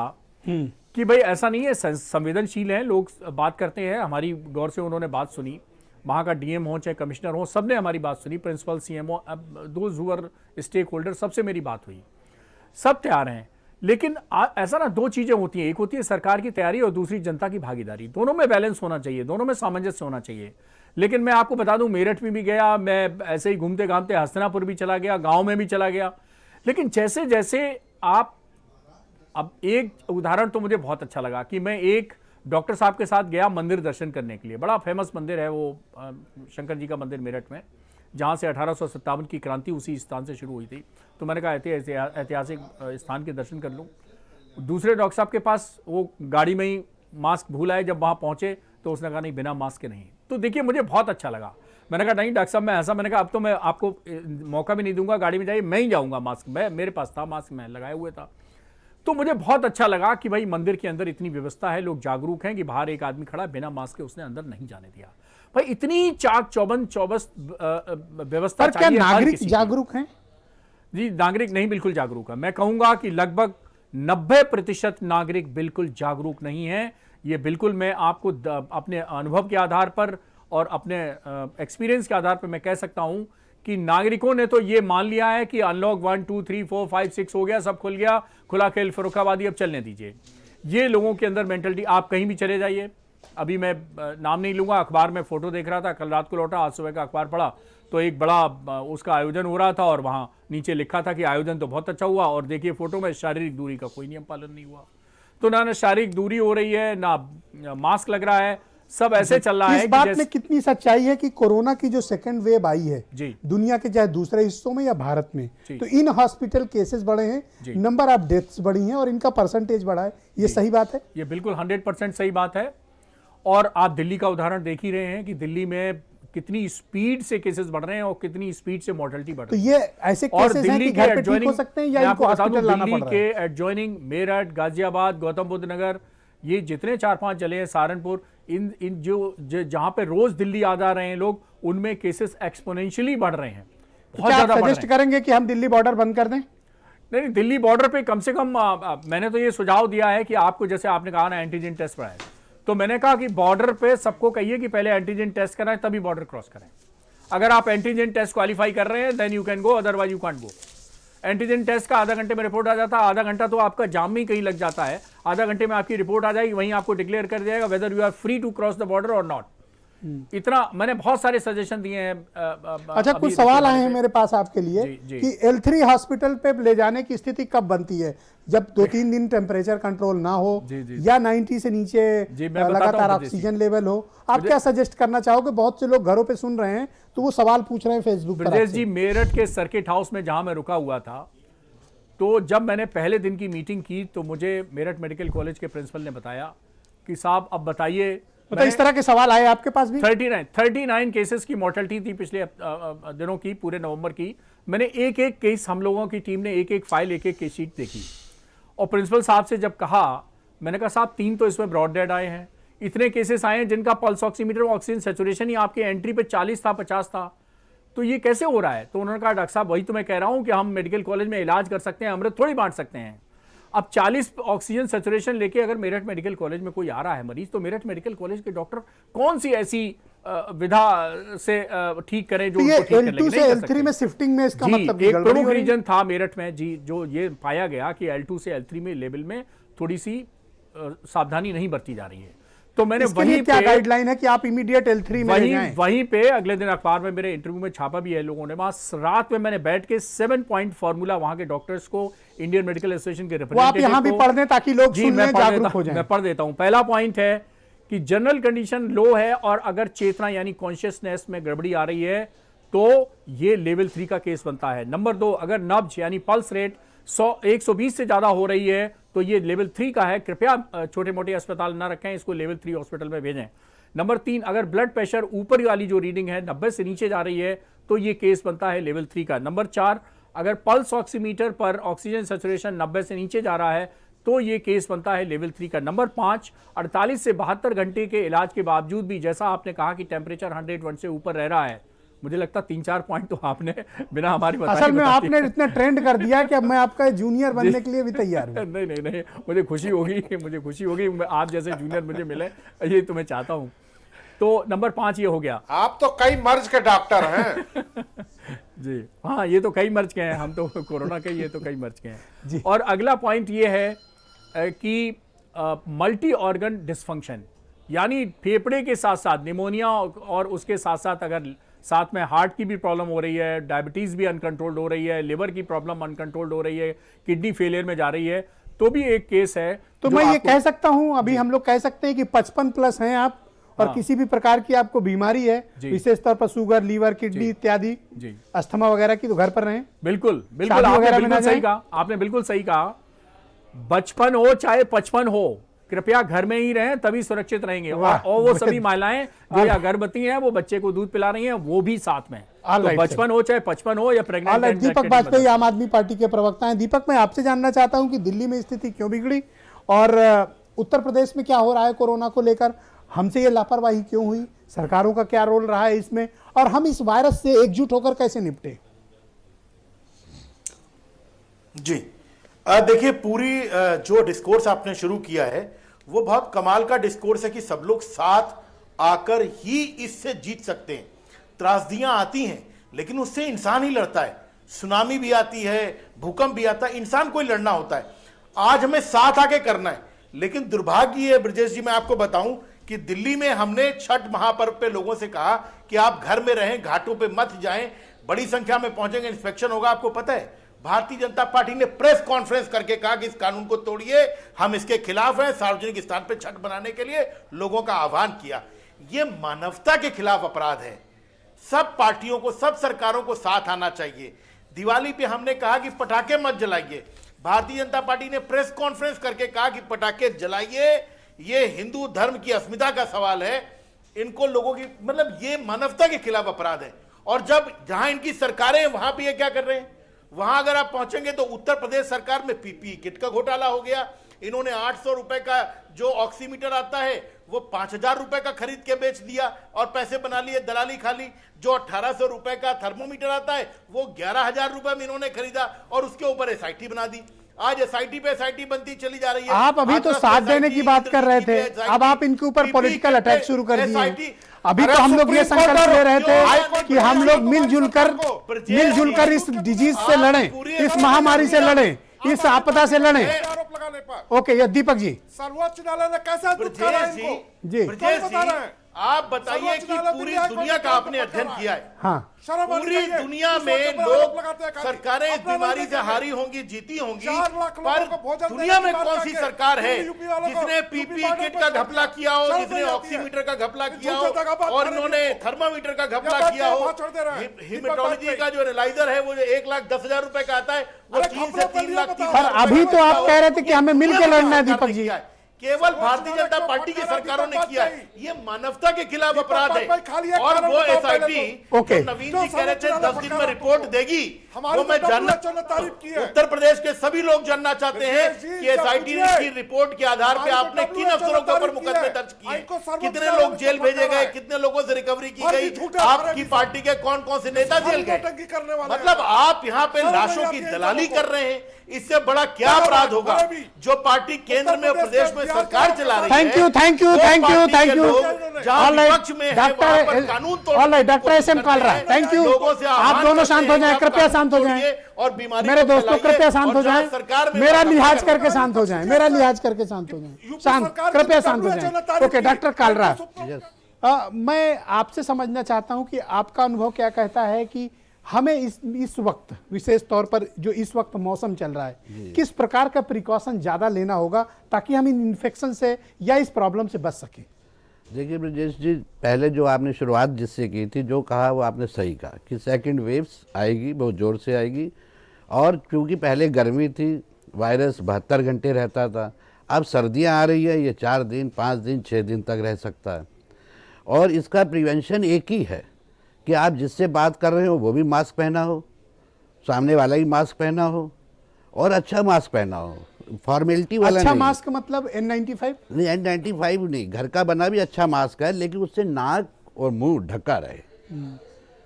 कि भाई ऐसा नहीं है, संवेदनशील है लोग, बात करते हैं, हमारी गौर से उन्होंने बात सुनी, वहाँ का डीएम हो चाहे कमिश्नर हो, सबने हमारी बात सुनी, principal, CMO, those who are stakeholder, सबसे मेरी बात हुई, सब तैयार हैं। लेकिन ऐसा ना, 2 चीजें होती हैं, एक होती है सरकार की तैयारी और दूसरी जनता की भागीदारी। दोनों में बैलेंस होना चाहिए, दोनों में सामंजस्य होना चाहिए। लेकिन मैं आपको बता दूं, मेरठ में भी गया मैं, ऐसे ही घूमते घामते हस्तिनापुर भी चला गया, गांव में भी चला गया। लेकिन जैसे जैसे आप, अब एक उदाहरण तो मुझे बहुत अच्छा लगा कि मैं एक डॉक्टर साहब के साथ गया मंदिर दर्शन करने के लिए, बड़ा फेमस मंदिर है वो, शंकर जी का मंदिर मेरठ में, जहाँ से 1857 की क्रांति उसी स्थान से शुरू हुई थी। तो मैंने कहा ऐतिहासिक स्थान के दर्शन कर लूँ। दूसरे डॉक्टर साहब के पास वो गाड़ी में ही मास्क भूल आए, जब वहाँ पहुँचे तो उसने कहा नहीं, बिना मास्क के नहीं। तो देखिए मुझे बहुत अच्छा लगा, मैंने कहा नहीं डॉक्टर साहब मैं ऐसा, मैंने कहा अब तो मैं आपको मौका भी नहीं दूंगा, गाड़ी में जाइए, मैं ही जाऊँगा, मास्क मेरे पास था, मास्क मैं लगाए हुए था। तो मुझे बहुत अच्छा लगा कि भाई मंदिर के अंदर इतनी व्यवस्था है, लोग जागरूक हैं कि बाहर एक आदमी खड़ा बिना मास्क के उसने अंदर नहीं जाने दिया। भाई इतनी चाक चौबंद व्यवस्था पर क्या नागरिक जागरूक हैं? जी नागरिक नहीं बिल्कुल जागरूक है। मैं कहूंगा कि लगभग 90% नागरिक बिल्कुल जागरूक नहीं है। ये बिल्कुल मैं आपको अपने अनुभव के आधार पर और अपने एक्सपीरियंस के आधार पर मैं कह सकता हूं कि नागरिकों ने तो ये मान लिया है कि अनलॉक 1 2 3 4 5 6 हो गया, सब खुल गया, खुला खेल फर्रुखाबादी, अब चलने दीजिए। ये लोगों के अंदर मेंटलिटी, आप कहीं भी चले जाइए, अभी मैं नाम नहीं लूंगा, अखबार में फोटो देख रहा था, कल रात को लौटा, आज सुबह का अखबार पढ़ा तो एक बड़ा उसका आयोजन हो रहा था और वहां नीचे लिखा था कि आयोजन तो बहुत अच्छा हुआ, और देखिए फोटो में शारीरिक दूरी का कोई नियम पालन नहीं हुआ। तो ना शारीरिक दूरी हो रही है, ना मास्क लग रहा है, सब ऐसे चल रहा है। इस बात में कितनी सच्चाई है कि कोरोना की जो सेकंड वेव आई है जी, दुनिया के चाहे दूसरे हिस्सों में या भारत में, तो इन हॉस्पिटल केसेस बढ़े हैं, नंबर ऑफ डेथ्स बढ़ी हैं और इनका परसेंटेज बढ़ा है, ये सही बात है? ये बिल्कुल 100% सही बात है। और आप दिल्ली का उदाहरण देख ही रहे हैं कि दिल्ली में कितनी स्पीड से केसेस बढ़ रहे हैं और कितनी स्पीड से मॉर्टेलिटी बढ़ रही है। तो ये ऐसे केसेस हैं कि घर पे ठीक हो सकते हैं या इनको हॉस्पिटल लाना पड़ रहा है? दिल्ली के एडजॉइनिंग मेरठ, गाजियाबाद, गौतम बुद्ध नगर, ये जितने 4-5 जिले हैं, सहारनपुर, इन जो जहां पे रोज दिल्ली आ जा रहे हैं लोग, उनमें केसेस एक्सपोनेंशियली बढ़ रहे हैं, बहुत ज्यादा बढ़ रहे हैं। सजेस्ट करेंगे कि हम दिल्ली बॉर्डर बंद कर दें? नहीं, दिल्ली बॉर्डर पे कम से कम मैंने तो ये सुझाव दिया है कि आपको, जैसे आपने कहा ना एंटीजन टेस्ट बढ़ाए, तो मैंने कहा कि बॉर्डर पे सबको कहिए कि पहले एंटीजन टेस्ट कराएं तभी बॉर्डर क्रॉस करें। अगर आप एंटीजन टेस्ट क्वालिफाई कर रहे हैं then you can go, otherwise you can't go. Antigen test का आधा घंटे में रिपोर्ट आ जाता है, आधा घंटा तो आपका जाम में ही कहीं लग जाता है, आधा घंटे में आपकी रिपोर्ट आ जाएगी, वहीं आपको डिक्लेयर कर दिया जाएगा whether you are free to cross the border और नॉट। इतना मैंने बहुत सारे सजेशन दिए हैं। अच्छा, कुछ सवाल आए हैं मेरे पास आपके लिए कि L3 हॉस्पिटल पे ले जाने की स्थिति कब बनती है? जब 2-3 दिन टेम्परेचर कंट्रोल ना हो या 90 से नीचे लगातार ऑक्सीजन लेवल हो, आप क्या सजेस्ट करना चाहोगे? बहुत से लोग घरों पे सुन रहे हैं तो वो सवाल पूछ रहे हैं फेसबुक पर। ब्रजेश जी, मेरठ के सर्किट हाउस में जहां मैं रुका हुआ था, तो जब मैंने पहले दिन की मीटिंग की तो मुझे मेरठ मेडिकल कॉलेज के प्रिंसिपल ने बताया कि साहब अब बताइए, तो इस तरह के सवाल आए आपके पास भी? 39 केसेस की मोर्टेलिटी थी पिछले दिनों की, पूरे नवंबर की। मैंने एक एक केस, हम लोगों की टीम ने एक एक फाइल, एक एक केस शीट देखी, और प्रिंसिपल साहब से जब कहा, मैंने कहा साहब 3 तो इसमें ब्रॉड डेड आए हैं, इतने केसेस आए हैं जिनका पल्स ऑक्सीमीटर ऑक्सीजन सेचुरेशन ही आपके एंट्री पे 40 था, 50 था, तो ये कैसे हो रहा है? तो उन्होंने कहा डॉक्टर साहब वही तो मैं कह रहा हूं कि हम मेडिकल कॉलेज में इलाज कर सकते हैं, अमृत थोड़ी बांट सकते हैं। अब 40 ऑक्सीजन सैचुरेशन लेके अगर मेरठ मेडिकल कॉलेज में कोई आ रहा है मरीज, तो मेरठ मेडिकल कॉलेज के डॉक्टर कौन सी ऐसी विधा से ठीक करें जो तो ये उनको ठीक करने L2 की से नहीं कर L3 सकते। में शिफ्टिंग में इसका जी, मतलब एक गड़बड़ी प्रमुख हो रही है। रीजन था मेरठ में जी, जो ये पाया गया कि L2 से L3 में लेवल में थोड़ी सी सावधानी नहीं बरती जा रही है। तो मैंने इसके लिए वहीं क्या पे गाइडलाइन है कि आप इमीडिएट L3 में ले जाएं? वहीं पे अगले दिन अखबार में मेरे इंटरव्यू में छापा भी है लोगों ने। वहां रात में मैंने बैठ के 7 पॉइंट फॉर्मूला वहां के डॉक्टर्स को, इंडियन मेडिकल एसोसिएशन के वो आप रिप्रेजेंटेटिव यहाँ भी को- पढ़ दें ताकि लोग जी, सुन मैं लें, पढ़ जागरूक देता- हो जाएं। मैं पढ़ देता हूं। पहला पॉइंट है कि जनरल कंडीशन लो है और अगर चेतना यानी कॉन्शियसनेस में गड़बड़ी आ रही है तो ये लेवल 3 का केस बनता है। नंबर 2, अगर नब्ज यानी पल्स रेट 120 से ज्यादा हो रही है तो ये लेवल 3 का है। कृपया छोटे मोटे अस्पताल ना रखें, इसको लेवल 3 हॉस्पिटल में भेजें। नंबर 3, अगर ब्लड प्रेशर ऊपर वाली जो रीडिंग है 90 से नीचे जा रही है तो ये केस बनता है लेवल 3 का। नंबर 4, अगर पल्स ऑक्सीमीटर पर ऑक्सीजन सैचुरेशन 90 से नीचे जा रहा है तो ये केस बनता है लेवल 3 का। नंबर 5, 48 से 72 घंटे के इलाज के बावजूद भी, जैसा आपने कहा कि टेम्परेचर 101 से ऊपर रह रहा है, मुझे लगता 3-4 पॉइंट तो आपने बिना हमारी बताए असल में बता दिए। आपने इतना ट्रेंड कर दिया कि अब मैं आपका जूनियर बनने के लिए भी तैयार हूँ। नहीं नहीं नहीं, मुझे खुशी होगी आप जैसे जूनियर मुझे मिले, ये तो मैं चाहता हूँ। तो नंबर 5 ये हो गया। आप तो कई मर्ज के डॉक्टर हैं। जी हाँ, ये तो कई मर्ज के हैं, हम तो कोरोना के, ये तो कई मर्ज के हैं जी। और अगला पॉइंट ये है कि मल्टी ऑर्गन डिसफंक्शन, यानी फेफड़े के साथ साथ निमोनिया और उसके साथ साथ अगर साथ में हार्ट की भी प्रॉब्लम हो रही है, डायबिटीज भी अनकंट्रोल्ड हो रही है, लिवर की प्रॉब्लम अनकंट्रोल्ड हो रही है, किडनी फेलियर में जा रही है, तो भी एक केस है। तो जो मैं ये आपको- कह सकता हूं, अभी हम लोग कह सकते हैं कि 55 प्लस हैं आप और हाँ। किसी भी प्रकार की आपको बीमारी है, जी। विशेष तौर पर शुगर, लीवर, किडनी इत्यादि, जी अस्थमा वगैरह की, तो घर पर रहें। बिल्कुल बिल्कुल, शादी आपने वगैरह में बिल्कुल ना सही जाएं। कहा, आपने बिल्कुल सही कहा। बचपन हो चाहे 55 हो, कृपया घर में ही रहें, तभी सुरक्षित रहेंगे। वाह, और वो सभी महिलाएं जो या गर्भवती हैं, वो बच्चे को दूध पिला रही हैं, वो भी साथ में। All तो right, बचपन हो चाहे 55 हो या प्रेग्नेंट। दीपक वाजपेयी आम आदमी पार्टी के प्रवक्ता हैं। दीपक, मैं आपसे जानना चाहता हूं कि दिल्ली में स्थिति क्यों बिगड़ी और उत्तर प्रदेश में क्या हो रहा है कोरोना को लेकर, हमसे ये लापरवाही क्यों हुई, सरकारों का क्या रोल रहा है इसमें, और हम इस वायरस से एकजुट होकर कैसे निपटे? जी देखिए, पूरी जो डिस्कोर्स आपने शुरू किया है वो बहुत कमाल का डिस्कोर्स है कि सब लोग साथ आकर ही इससे जीत सकते हैं। त्रासदियां आती हैं लेकिन उससे इंसान ही लड़ता है। सुनामी भी आती है, भूकंप भी आता है, इंसान को ही लड़ना होता है। आज हमें साथ आके करना है। लेकिन दुर्भाग्य है ब्रजेश जी, मैं आपको बताऊं कि दिल्ली में हमने छठ महापर्व पे लोगों से कहा कि आप घर में रहें, घाटों पे मत जाएं, बड़ी संख्या में पहुंचेंगे, इंस्पेक्शन होगा। आपको पता है भारतीय जनता पार्टी ने प्रेस कॉन्फ्रेंस करके कहा कि इस कानून को तोड़िए, हम इसके खिलाफ हैं। सार्वजनिक स्थान पर छठ बनाने के लिए लोगों का आह्वान किया। यह मानवता के खिलाफ अपराध है। सब पार्टियों को, सब सरकारों को साथ आना चाहिए। दिवाली पे हमने कहा कि पटाखे मत जलाइए, भारतीय जनता पार्टी ने प्रेस कॉन्फ्रेंस करके कहा कि पटाखे जलाइए, ये हिंदू धर्म की अस्मिता का सवाल है। इनको लोगों की, मतलब ये मानवता के खिलाफ अपराध है। और जब जहां इनकी सरकारें हैं वहां पे ये क्या कर रहे हैं, वहां अगर आप पहुंचेंगे तो उत्तर प्रदेश सरकार में पीपीई किट का घोटाला हो गया। इन्होंने 800 रुपए का जो ऑक्सीमीटर आता है वो 5000 रुपए का खरीद के बेच दिया और पैसे बना लिए, दलाली खा ली। जो 1800 रुपए का थर्मोमीटर आता है वो 11000 रुपए में इन्होंने खरीदा और उसके ऊपर एसआईटी बना दी। आज एसआईटी पे एसआईटी बनती चली जा रही है। आप अभी तो साथ देने की बात कर रहे थे, अब आप इनके ऊपर पॉलिटिकल अटैक शुरू कर दिए हैं। अभी तो हम लोग ये संकल्प ले रहे थे कि हम लोग मिलजुल कर इस डिजीज से लड़ें, इस महामारी से लड़ें, इस आपदा से लड़ें। आरोप लगाने पर ओके, ये दीपक जी। सर्वोच्च न्यायालय ने कैसे दुत्कारा ब्रजेश जी, इनको? जी। ब्रजेश बता रहे हैं। जी, आप बताइए कि पूरी दुनिया का आपने अध्ययन किया है। हाँ, पूरी दुनिया में लोग, सरकारें इस बीमारी से हारी होंगी, जीती होंगी, 4 लाख लोगों को पर भोजन दुनिया देने में की बात कौन सी करके सरकार है यूपी वालों को, जिसने यूपी पीपी वालों किट को का घपला किया हो, शर्म जिसने नहीं आती है। ऑक्सीमीटर का घपला किया झूठे जगह हो बात और करें इन्होंने नहीं। थर्मामीटर का घपला बात किया हो। बात छोड़ दे रहे हैं। हिमेटोलॉजी का जो एनालाइजर है वो 1,10,000 रुपए का आता है, वो अरे 3 घपला से कर 3 लिया लाख बताओ। 30 पर अभी तो आप कह रहे थे कि हमें मिल के लड़ना है, दीपक जी। केवल भारतीय जनता पार्टी की सरकारों ने किया है। ये मानवता के खिलाफ अपराध है। खाली एक और कारण वो बताओ पहले एसआईटी तो। ओके। नवीन जो जी कह रहे थे समझ 10 दिन में रिपोर्ट देगी, हमारी वो मैं तो जानना, डब्ल्यूएचओ ने तारीफ की है। उत्तर प्रदेश के सभी लोग जानना चाहते हैं ब्रजेश जी, कि एसआईटी पूछिए। की रिपोर्ट के आधार पे हमारी तो आपने किन WHO अफसरों के ऊपर तारीफ की मुकदमे है। दर्ज किए, इनको सर्वोच्च कितने न्यायालय लोग में जेल पकड़ा भेजे गए, है। कितने लोगों से रिकवरी की फर्जी गई, झूठे आपकी आरोप पार्टी के कौन कौन से नेता जेल नौटंकी करने गए। वाले मतलब आप यहाँ पे शर्म नहीं लाशों आती की है इन दलाली लोगों को। कर रहे हैं। इससे बड़ा क्या अपराध होगा जो पार्टी केंद्र में प्रदेश में सरकार चला रही है। थैंक यू, थैंक यू, वो थैंक यू, पार्टी थैंक के यू। लोग जहां विपक्ष में है, वहां पर कानून तोड़ने की डॉक्टर कोशिश एस एम करते कालरा, हैं। Thank you. लोगों से आप आह्वान दोनों करते शांत हो हैं जाएं, कि आप कृपया शांत हो कानून जाएं। तोड़िए और बीमारी मेरे को दोस्तों फैलाइए कृपया शांत हो और जहां जाएं, सरकार में मेरा वादा लिहाज करें। करके शांत हो जाएं, मेरा लिहाज करके शांत हो जाएं, शांत, कृपया शांत हो जाएं। ओके डॉक्टर कालरा, मैं आपसे समझना चाहता हूं कि आपका अनुभव क्या कहता है कि हमें इस वक्त विशेष तौर पर जो इस वक्त मौसम चल रहा है, किस प्रकार का प्रिकॉशन ज़्यादा लेना होगा ताकि हम इन इन्फेक्शन से या इस प्रॉब्लम से बच सकें। देखिए ब्रजेश जी, पहले जो आपने शुरुआत जिससे की थी, जो कहा वो आपने सही कहा कि सेकंड वेव्स आएगी, बहुत ज़ोर से आएगी। और क्योंकि पहले गर्मी थी, वायरस 72 घंटे रहता था, अब सर्दियां आ रही है, ये 4 दिन 5 दिन 6 दिन तक रह सकता है। और इसका प्रिवेंशन एक ही है कि आप जिससे बात कर रहे हो वो भी मास्क पहना हो, सामने वाला ही मास्क पहना हो और अच्छा मास्क पहना हो, फॉर्मेलिटी वाला अच्छा नहीं। मास्क मतलब N95? नहीं, N95 नहीं, घर का बना भी अच्छा मास्क है, लेकिन उससे नाक और मुंह ढका रहे।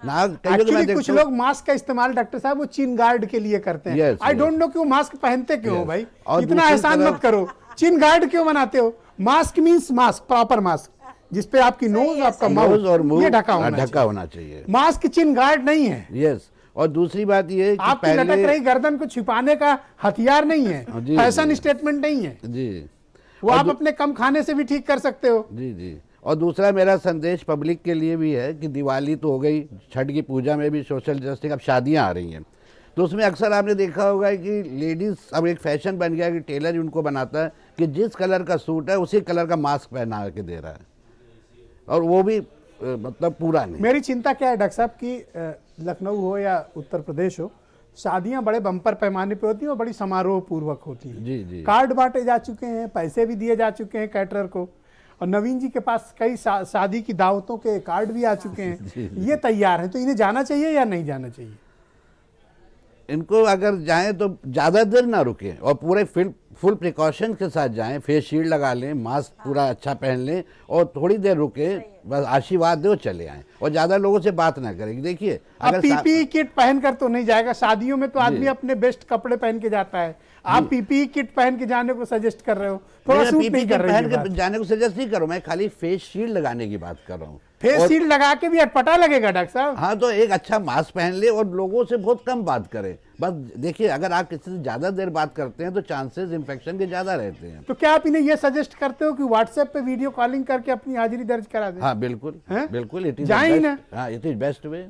नाक कई लोग मैं एक्चुअली कुछ देखता हूं- लोग मास्क का इस्तेमाल डॉक्टर साहब वो चिन गार्ड के लिए करते हैं। Yes, I yes. Don't know क्यों मास्क पहनते क्यों हो Yes. भाई, और इतना दूसरी एहसान तरफ- मत करो। चिन गार्ड क्यों बनाते हो? Mask means mask, proper mask जिसपे आपकी नोज, आपका नोज माउथ और मुंह ये ढका होना ढका चाहिए। होना चाहिए। मास्क चिन गार्ड नहीं है। यस, और दूसरी बात ये है कि आपकी लटक रही गर्दन को छिपाने का हथियार नहीं है, जी, फैशन जी। स्टेटमेंट नहीं है जी वो। आप अपने कम खाने से भी ठीक कर सकते हो। जी जी। और दूसरा मेरा संदेश पब्लिक के लिए भी है कि दिवाली तो हो गई, छठ की पूजा में भी सोशल डिस्टेंसिंग, अब शादियां आ रही हैं, तो उसमें अक्सर आपने देखा होगा कि लेडीज़, अब एक फैशन बन गया कि टेलर उनको बनाता है कि जिस कलर का सूट है उसी कलर का मास्क पहना के दे रहा है, और वो भी मतलब पूरा नहीं। मेरी चिंता क्या है डॉक्टर साहब कि लखनऊ हो या उत्तर प्रदेश हो, शादियां बड़े बम्पर पैमाने पे होती हैं और बड़ी समारोह पूर्वक होती हैं। जी जी। कार्ड बांटे जा चुके हैं, पैसे भी दिए जा चुके हैं कैटरर को, और नवीन जी के पास कई शादी की दावतों के कार्ड भी आ चुके हैं। ये तैयार हैं, तो इन्हें जाना चाहिए या नहीं जाना चाहिए? इनको अगर जाएं तो ज़्यादा देर ना रुकें और पूरे फुल प्रिकॉशन के साथ जाएं, फेस शील्ड लगा लें, मास्क पूरा अच्छा पहन लें और थोड़ी देर रुके, बस आशीर्वाद दो चले आएं और ज़्यादा लोगों से बात ना करें। देखिए अब पीपीई किट पहनकर तो नहीं जाएगा, शादियों में तो आदमी अपने बेस्ट कपड़े पहन के जाता है। आप पीपीई किट पहन के जाने को सजेस्ट कर रहे हो, थोड़ा सूट नहीं कर रही है पहन बात। के जाने को सजेस्ट नहीं करूँ, मैं खाली फेस शील्ड लगाने की बात कर रहा हूँ। फेस शील्ड लगा के भी अटपटा लगेगा डॉक्टर साहब। हाँ, तो एक अच्छा मास्क पहन ले और लोगों से बहुत कम बात करें। बस देखिए, अगर आप किसी से ज़्यादा देर बात करते हैं तो चांसेस इन्फेक्शन के ज़्यादा रहते हैं। तो क्या आप इन्हें यह सजेस्ट करते हो कि व्हाट्सएप पे वीडियो कॉलिंग करके अपनी हाजिरी दर्ज करा दें? हाँ बिल्कुल, हैं? बिल्कुल, इट इज जाएं ना। हाँ, इट इज बेस्ट वे।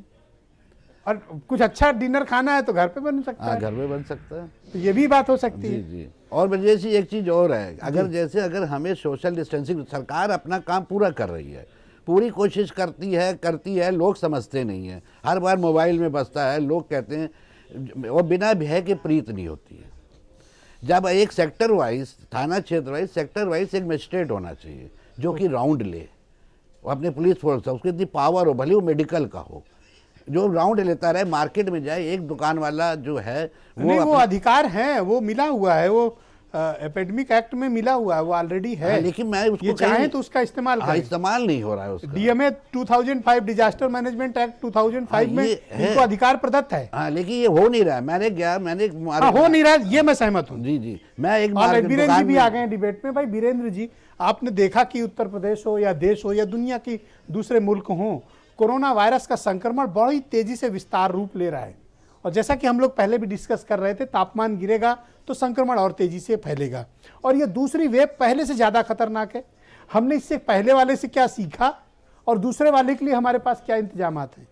और कुछ अच्छा डिनर खाना है तो घर पे बन सकता हाँ, है, घर में बन सकता है। तो ये भी बात हो सकती जी है। जी। और वजह से एक चीज़ और है, अगर हमें सोशल डिस्टेंसिंग, सरकार अपना काम पूरा कर रही है, पूरी कोशिश करती है, लोग समझते नहीं है, हर बार मोबाइल में बसता है, लोग कहते हैं, और बिना भय के प्रीत नहीं होती है। जब एक सेक्टर वाइज, थाना क्षेत्र वाइज, सेक्टर वाइज एक मजिस्ट्रेट होना चाहिए जो कि राउंड ले, वो अपने पुलिस फोर्स है, उसकी इतनी पावर हो, भले वो मेडिकल का हो, जो राउंड लेता रहे, मार्केट में जाए, एक दुकान वाला जो है नहीं, वो अधिकार है, वो मिला हुआ है, वो एपेडमिक एक्ट में मिला हुआ है, वो ऑलरेडी है। लेकिन मैं उसको ये चाहें तो उसका इस्तेमाल करें। इस्तेमाल नहीं हो रहा है उसका। डीएमए 2005, डिजास्टर मैनेजमेंट एक्ट 2005 में ये है। इनको अधिकार प्रदत्त है। हाँ, लेकिन ये हो नहीं रहा है। मैंने हो नहीं रहा है, ये मैं सहमत हूँ। जी जी। मैं एक वीरेंद्र जी भी आ गए हैं डिबेट में। भाई वीरेंद्र जी, आपने देखा कि उत्तर प्रदेश हो या देश हो या दुनिया की दूसरे मुल्क हो, कोरोना वायरस का संक्रमण बड़ी तेजी से विस्तार रूप ले रहा है, और जैसा कि हम लोग पहले भी डिस्कस कर रहे थे, तापमान गिरेगा तो संक्रमण और तेजी से फैलेगा, और ये दूसरी वेव पहले से ज़्यादा खतरनाक है। हमने इससे पहले वाले से क्या सीखा और दूसरे वाले के लिए हमारे पास क्या इंतजामात हैं?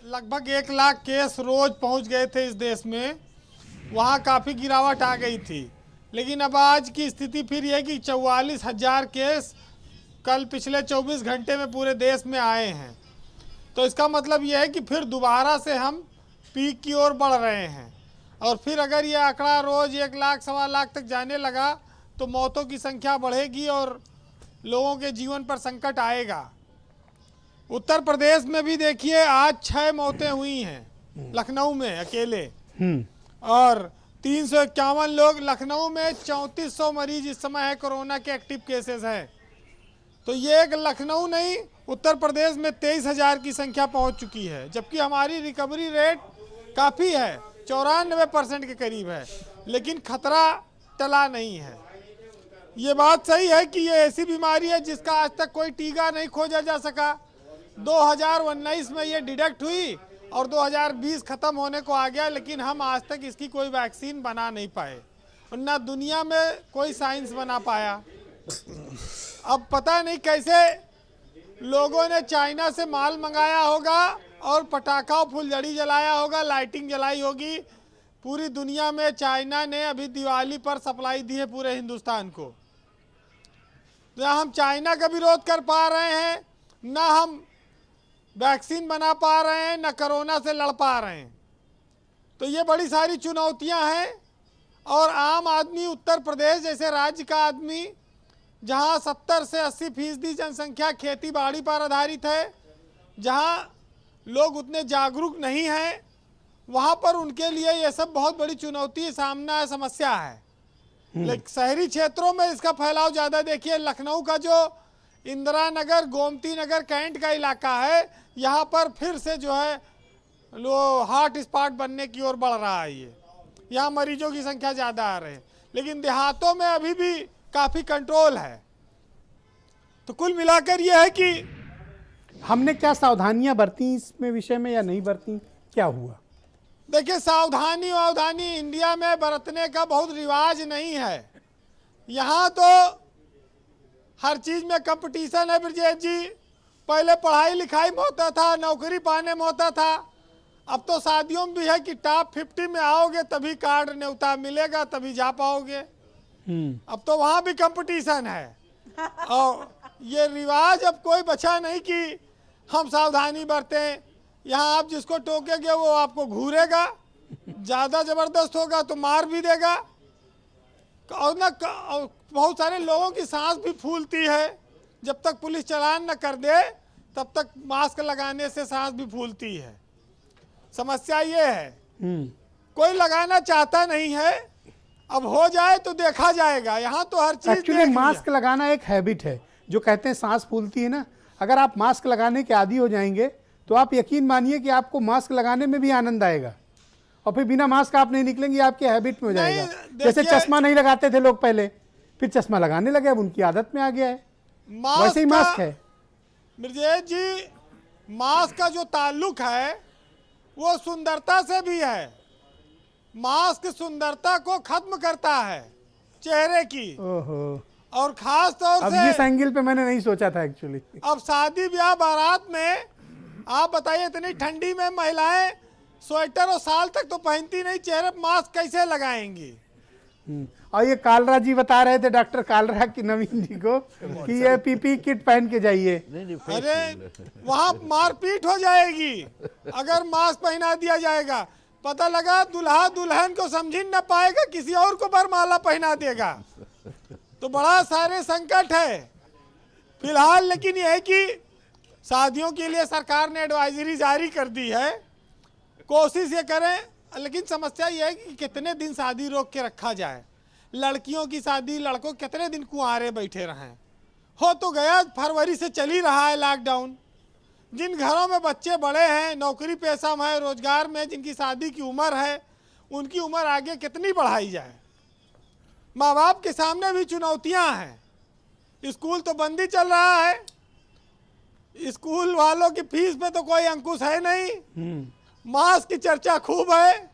लगभग 1 लाख केस रोज पहुंच गए थे इस देश में, वहाँ काफ़ी गिरावट आ गई थी। लेकिन अब आज की स्थिति फिर यह कि 44,000 केस कल पिछले 24 घंटे में पूरे देश में आए हैं। तो इसका मतलब यह है कि फिर दोबारा से हम पीक की ओर बढ़ रहे हैं, और फिर अगर ये आंकड़ा रोज़ 1 लाख सवा लाख तक जाने लगा तो मौतों की संख्या बढ़ेगी और लोगों के जीवन पर संकट आएगा। उत्तर प्रदेश में भी देखिए, आज 6 मौतें हुई हैं लखनऊ में अकेले, और 351 लोग, लखनऊ में 3400 मरीज इस समय है कोरोना के एक्टिव केसेस हैं। तो ये एक लखनऊ नहीं, उत्तर प्रदेश में 23,000 की संख्या पहुंच चुकी है, जबकि हमारी रिकवरी रेट काफ़ी है, 94% के करीब है, लेकिन खतरा टला नहीं है। ये बात सही है कि ये ऐसी बीमारी है जिसका आज तक कोई टीका नहीं खोजा जा सका। 2019 में ये डिटेक्ट हुई और 2020 खत्म होने को आ गया, लेकिन हम आज तक इसकी कोई वैक्सीन बना नहीं पाए और ना दुनिया में कोई साइंस बना पाया। अब पता नहीं कैसे लोगों ने चाइना से माल मंगाया होगा और पटाखा और फुलझड़ी जलाया होगा, लाइटिंग जलाई होगी। पूरी दुनिया में चाइना ने अभी दिवाली पर सप्लाई दी है पूरे हिंदुस्तान को। तो हम चाइना का विरोध कर पा रहे हैं, ना हम वैक्सीन बना पा रहे हैं, ना कोरोना से लड़ पा रहे हैं। तो ये बड़ी सारी चुनौतियां हैं। और आम आदमी, उत्तर प्रदेश जैसे राज्य का आदमी, जहां 70 से 80% जनसंख्या खेती बाड़ी पर आधारित है, जहां लोग उतने जागरूक नहीं हैं, वहां पर उनके लिए ये सब बहुत बड़ी चुनौती, सामना है, समस्या है। लेकिन शहरी क्षेत्रों में इसका फैलाव ज़्यादा। देखिए लखनऊ का जो इंदिरा नगर, गोमती नगर, कैंट का इलाका है, यहाँ पर फिर से जो है लो हॉट स्पॉट बनने की ओर बढ़ रहा है। ये यहाँ मरीजों की संख्या ज़्यादा आ रही है, लेकिन देहातों में अभी भी काफ़ी कंट्रोल है। तो कुल मिलाकर ये है कि हमने क्या सावधानियां बरती इसमें विषय में या नहीं बरती, क्या हुआ? देखिए सावधानी इंडिया में बरतने का बहुत रिवाज नहीं है। यहाँ तो हर चीज़ में कंपटीशन है ब्रजेश जी। पहले पढ़ाई लिखाई में होता था, नौकरी पाने में होता था, अब तो शादियों में भी है कि टॉप 50 में आओगे तभी कार्ड न्योता मिलेगा, तभी जा पाओगे। अब तो वहाँ भी कंपटीशन है। और ये रिवाज अब कोई बचा नहीं कि हम सावधानी बरतें। यहाँ आप जिसको टोकेंगे वो आपको घूरेगा, ज़्यादा ज़बरदस्त होगा तो मार भी देगा। और ना बहुत सारे लोगों की सांस भी फूलती है। जब तक पुलिस चालान न कर दे तब तक मास्क लगाने से सांस भी फूलती है। समस्या ये है, कोई लगाना चाहता नहीं है। अब हो जाए तो देखा जाएगा। यहाँ तो हर चीज़ एक्चुअली मास्क लगाना एक हैबिट है। जो कहते हैं सांस फूलती है ना, अगर आप मास्क लगाने के आदी हो जाएंगे तो आप यकीन मानिए कि आपको मास्क लगाने में भी आनंद आएगा, और फिर बिना मास्क आप नहीं निकलेंगे, आपके हैबिट में हो जाएगा। जैसे चश्मा नहीं लगाते थे लोग पहले, फिर चश्मा लगाने लगे, अब उनकी आदत में आ गया है। वैसे ही मास्क है ब्रजेश जी। मास्क का जो ताल्लुक है वो सुंदरता से भी है। मास्क सुंदरता को खत्म करता है चेहरे की। ओहो। और खास तौर अब से इस एंगल पे मैंने नहीं सोचा था एक्चुअली। अब शादी ब्याह बारात में आप बताइए, इतनी ठंडी में महिलाएं स्वेटर और साल तक तो पहनती नहीं, चेहरे पर मास्क कैसे लगाएंगी? और ये कालरा जी बता रहे थे, डॉक्टर कालरा की नवीन जी को, कि ये पीपी किट पहन के जाइए। अरे वहाँ मारपीट हो जाएगी अगर मास्क पहना दिया जाएगा। पता लगा दुल्हा दुल्हन को समझ न पाएगा, किसी और को बरमाला पहना देगा। तो बड़ा सारे संकट है फिलहाल। लेकिन यह है कि शादियों के लिए सरकार ने एडवाइजरी जारी कर दी है। कोशिश ये करें, लेकिन समस्या ये है कि कितने दिन शादी रोक के रखा जाए। लड़कियों की शादी, लड़कों कितने दिन कुंवारे बैठे रहें। हो तो गया, फरवरी से चल ही रहा है लॉकडाउन। जिन घरों में बच्चे बड़े हैं, नौकरी पेशा में है, रोजगार में, जिनकी शादी की उम्र है, उनकी उम्र आगे कितनी बढ़ाई जाए। माँ बाप के सामने भी चुनौतियां हैं। स्कूल तो बंद ही चल रहा है, स्कूल वालों की फीस पे तो कोई अंकुश है नहीं। मास्क की चर्चा खूब है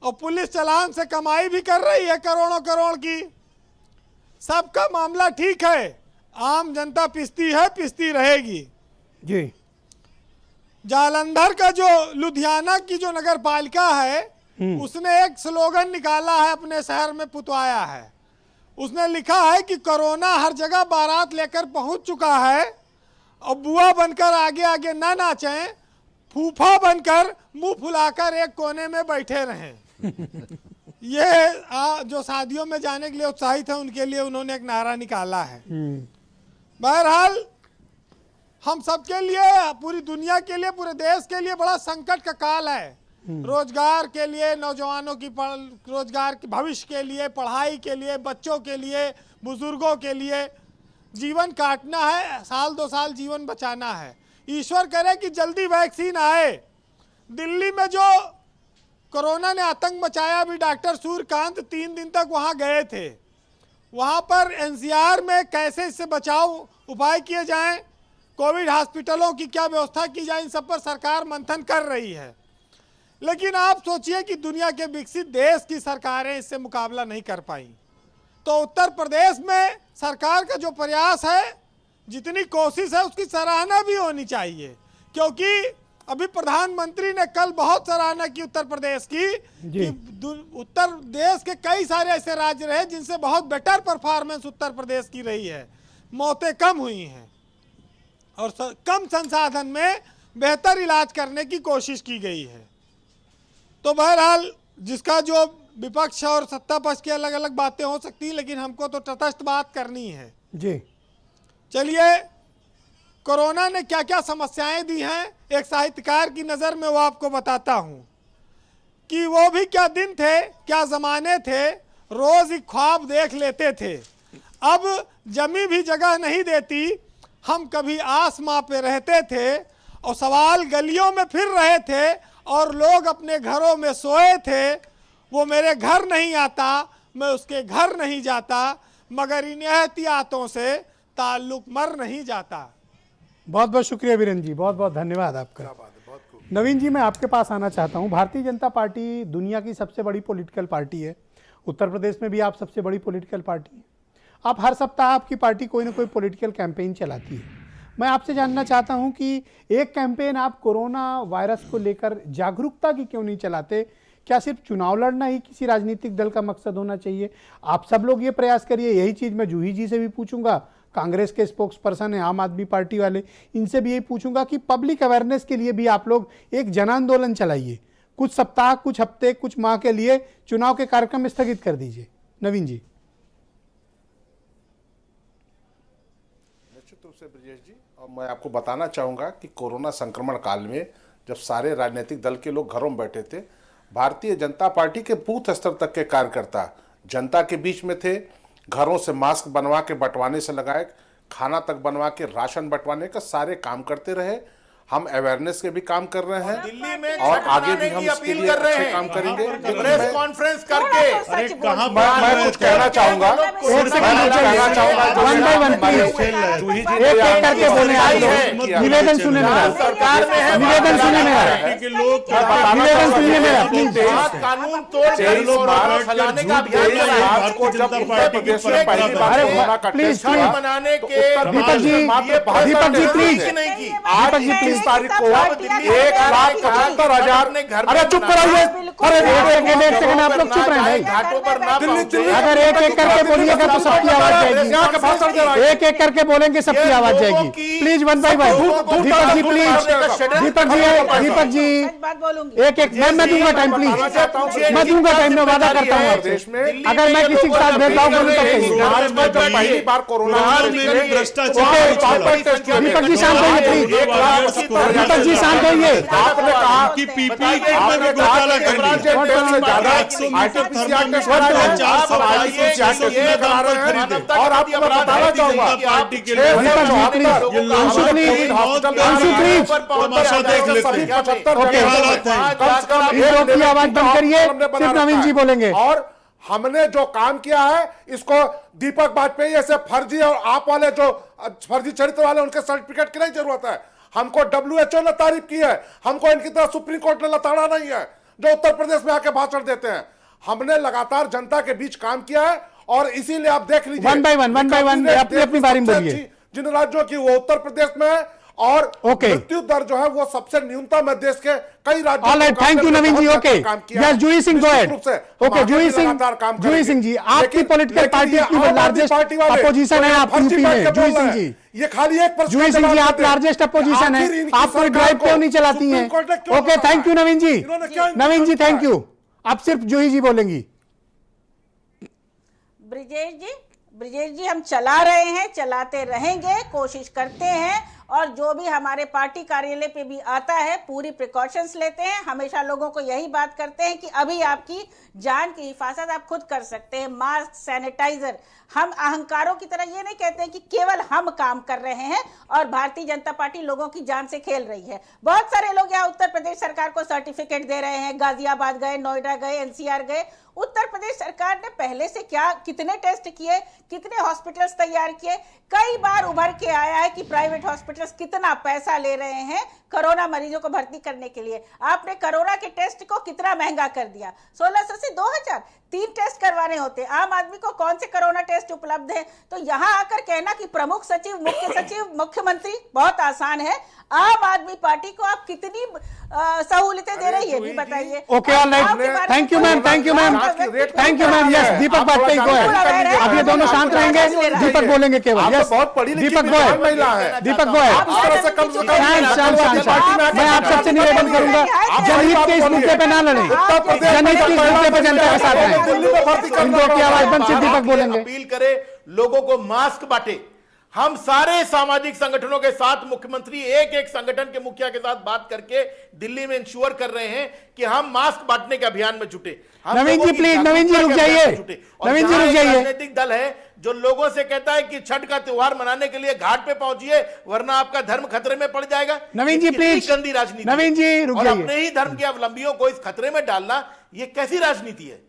और पुलिस चालान से कमाई भी कर रही है करोड़ों करोड़ की। सबका मामला ठीक है, आम जनता पिसती है, पिसती रहेगी जी। जालंधर का जो लुधियाना की जो नगर पालिका है, उसने एक स्लोगन निकाला है, अपने शहर में पुतवाया है। उसने लिखा है कि कोरोना हर जगह बारात लेकर पहुंच चुका है और बुआ बनकर आगे आगे ना नाचें, फूफा बनकर मुंह फुलाकर एक कोने में बैठे रहें। ये जो शादियों में जाने के लिए उत्साहित है उनके लिए उन्होंने एक नारा निकाला है। बहरहाल हम सबके लिए, पूरी दुनिया के लिए, पूरे देश के लिए बड़ा संकट का काल है। रोजगार के लिए, नौजवानों की रोजगार के भविष्य के लिए, पढ़ाई के लिए, बच्चों के लिए, बुजुर्गों के लिए जीवन काटना है, साल 2 साल जीवन बचाना है। ईश्वर करे कि जल्दी वैक्सीन आए। दिल्ली में जो कोरोना ने आतंक मचाया। अभी डॉक्टर सूर्यकांत 3 दिन तक वहां गए थे। वहां पर एनसीआर में कैसे इससे बचाव उपाय किए जाएं, कोविड हॉस्पिटलों की क्या व्यवस्था की जाए, इन सब पर सरकार मंथन कर रही है। लेकिन आप सोचिए कि दुनिया के विकसित देश की सरकारें इससे मुकाबला नहीं कर पाई, तो उत्तर प्रदेश में सरकार का जो प्रयास है, जितनी कोशिश है, उसकी सराहना भी होनी चाहिए। क्योंकि अभी प्रधानमंत्री ने कल बहुत सराहना की उत्तर प्रदेश की कि उत्तर प्रदेश के कई सारे ऐसे राज्य रहे जिनसे बहुत बेटर परफॉर्मेंस उत्तर प्रदेश की रही है, मौतें कम हुई हैं और कम संसाधन में बेहतर इलाज करने की कोशिश की गई है। तो बहरहाल जिसका जो विपक्ष और सत्ता पक्ष की अलग अलग बातें हो सकती हैं, लेकिन हमको तो तटस्थ बात करनी है जी। चलिए, कोरोना ने क्या क्या समस्याएं दी हैं, एक साहित्यकार की नज़र में वो आपको बताता हूं कि वो भी क्या दिन थे, क्या ज़माने थे, रोज़ ही ख्वाब देख लेते थे। अब जमी भी जगह नहीं देती, हम कभी आसमां पे रहते थे और सवाल गलियों में फिर रहे थे और लोग अपने घरों में सोए थे। वो मेरे घर नहीं आता, मैं उसके घर नहीं जाता, मगर इन एहतियातों से ताल्लुक मर नहीं जाता। बहुत बहुत शुक्रिया वीरेंद्र जी, बहुत बहुत धन्यवाद आपका। नवीन जी, मैं आपके पास आना चाहता हूं। भारतीय जनता पार्टी दुनिया की सबसे बड़ी पॉलिटिकल पार्टी है। उत्तर प्रदेश में भी आप सबसे बड़ी पॉलिटिकल पार्टी है। आप हर सप्ताह आपकी पार्टी कोई ना कोई पॉलिटिकल कैंपेन चलाती है। मैं आपसे जानना चाहता हूं कि एक कैंपेन आप कोरोना वायरस को लेकर जागरूकता की क्यों नहीं चलाते? क्या सिर्फ चुनाव लड़ना ही किसी राजनीतिक दल का मकसद होना चाहिए? आप सब लोग ये प्रयास करिए। यही चीज़ मैं जूही जी से भी पूछूंगा, कांग्रेस के स्पोक्स पर्सन है, आम आदमी पार्टी वाले, इनसे भी यही पूछूंगा कि पब्लिक अवेयरनेस के लिए भी आप लोग एक जन आंदोलन चलाइए। कुछ सप्ताह, कुछ हफ्ते, कुछ माह के लिए चुनाव के कार्यक्रम स्थगित कर दीजिए। नवीन जी। निश्चित रूप से ब्रजेश जी, और मैं आपको बताना चाहूँगा कि कोरोना संक्रमण काल में जब सारे राजनीतिक दल के लोग घरों में बैठे थे, भारतीय जनता पार्टी के बूथ स्तर तक के कार्यकर्ता जनता के बीच में थे। घरों से मास्क बनवा के बंटवाने से लगाए खाना तक बनवा के राशन बंटवाने का सारे काम करते रहे। हम अवेयरनेस के भी काम कर रहे हैं दिल्ली में और आगे भी हम इसके लिए अच्छे काम करेंगे। प्रेस कॉन्फ्रेंस करके अरे कहाँ मैं कुछ कहना चाहूंगा, वन बाय वन प्लीज, एक एक करके बोले आप लोग। निवेदन सुने मेरा, सरकार में है, निवेदन सुने मेरा, निवेदन सुनिए मेरा प्लीज। कानून तोड़ कर कोरोना फैलाने का अभियान चलाया। प्लीज बनाने के दीपक जी, दीपक जी प्लीज, नहीं की दीपक जी प्लीज। तारीख को 1,75,000। अरे चुप कराइए, अरे एक सेकंड आप लोग चुप रहे भाई। घाटों पर ना अगर एक एक करके बोलिएगा तो सबकी आवाज जाएगी। एक एक करके बोलेंगे सबकी आवाज जाएगी। Please one by one. Deepak ji please, Deepak ji, Deepak ji बात बोलूंगी। एक एक मैं दूंगा टाइम प्लीज, मैं दूंगा टाइम, मैं वादा करता हूँ आपसे। अगर मैं किसी के साथ भेदभाव करूँ तो कहिए। पहली बार कोरोना दीपक जी शांत होइए प्लीज, दीपक जी शांत होइए। आपने कहा कि पीपीई किट में भी घोटाला कर और आपको मैं बताना चाहूंगा पार्टी के आवाज बंद करिए, सिर्फ नवीन जी बोलेंगे। और हमने जो काम किया है इसको दीपक वाजपेयी ऐसे फर्जी और आप वाले जो फर्जी चरित्र वाले उनके सर्टिफिकेट की नहीं जरूरत है। हमको WHO ने तारीफ की है, हमको इनकी तरह सुप्रीम कोर्ट ने लताड़ा नहीं है जो उत्तर प्रदेश में आके भाषण देते हैं। हमने लगातार जनता के बीच काम किया है और इसीलिए आप देख लीजिए वन बाय वन अपनी अपनी बारी में बोलिए। जिन राज्यों की वो उत्तर प्रदेश में है और ओके, मृत्यु दर जो है वो सबसे न्यूनतम है देश के कई राज्यों। All right, thank you Naveen ji. Okay, yes Juhi Singh, go ahead. Okay Juhi Singh ji, आपकी पॉलिटिकल पार्टी की लार्जेस्ट अपोजिशन है आप यूपी में। जूही सिंह जी, ये खाली एक जूही सिंह जी, आप लार्जेस्ट अपोजिशन है, आप कोई ड्राइव क्यों नहीं चलाती हैं? Okay thank you Naveen ji, Naveen ji thank you. आप सिर्फ जूही जी बोलेंगी। ब्रिजेश जी हम चला रहे हैं, चलाते रहेंगे, कोशिश करते हैं और जो भी हमारे पार्टी कार्यालय पे भी आता है पूरी प्रिकॉशंस लेते हैं, हमेशा लोगों को यही बात करते हैं कि अभी आपकी जान की हिफाजत आप खुद कर सकते हैं। मास्क, सैनिटाइजर, हम अहंकारों की तरह ये नहीं कहते हैं कि केवल हम काम कर रहे हैं और भारतीय जनता पार्टी लोगों की जान से खेल रही है। बहुत सारे लोग यहाँ उत्तर प्रदेश सरकार को सर्टिफिकेट दे रहे हैं, गाजियाबाद गए, नोएडा गए, एनसीआर गए। उत्तर प्रदेश सरकार ने पहले से कितने टेस्ट किए, कितने हॉस्पिटल्स तैयार किए। कई बार उभर के आया है कि प्राइवेट हॉस्पिटल्स कितना पैसा ले रहे हैं कोरोना मरीजों को भर्ती करने के लिए। आपने कोरोना के टेस्ट को कितना महंगा कर दिया, 1600 से 2000, 3 टेस्ट करवाने होते। आम आदमी को कौन से कोरोना टेस्ट उपलब्ध है? तो यहाँ आकर कहना कि प्रमुख सचिव, मुख्य सचिव, मुख्यमंत्री, बहुत आसान है। आम आदमी पार्टी को आप कितनी सहूलियत दे रही है भी बताइए। Okay, all right, thank you ma'am, thank you ma'am, thank you ma'am. Yes, Deepak Vajpayee को है। अब ये दोनों शांत रहेंगे, दीपक बोलेंगे केवल। यस, बहुत पढ़ी लिखी दीपक को महिला है, है, दीपक को है। इस तरह से कम से कम मैं आप सबसे निवेदन करूंगा, जनहित के इस मुद्दे पे ना लड़ें, जनहित के इस मुद्दे पे जनता के साथ हैं। इनको की आवाज बंद, सिर्फ दीपक बोलेंगे। अपील करे लोगों को मास्क बांटे। हम सारे सामाजिक संगठनों के साथ, मुख्यमंत्री एक एक संगठन के मुखिया के साथ बात करके दिल्ली में इंश्योर कर रहे हैं कि हम मास्क बांटने के अभियान में जुटे। नवीन जी प्लीज, नवीन जी रुक जाइए, नवीन जी रुक जाइए। राजनीतिक दल है जो लोगों से कहता है कि छठ का त्योहार मनाने के लिए घाट पे पहुंचिए वरना आपका धर्म खतरे में पड़ जाएगा। नवीन जी प्लीज, गंदी राजनीति, नवीन जी रुक और जाइए। अपने ही धर्म के अवलंबियों को इस खतरे में डालना, ये कैसी राजनीति है?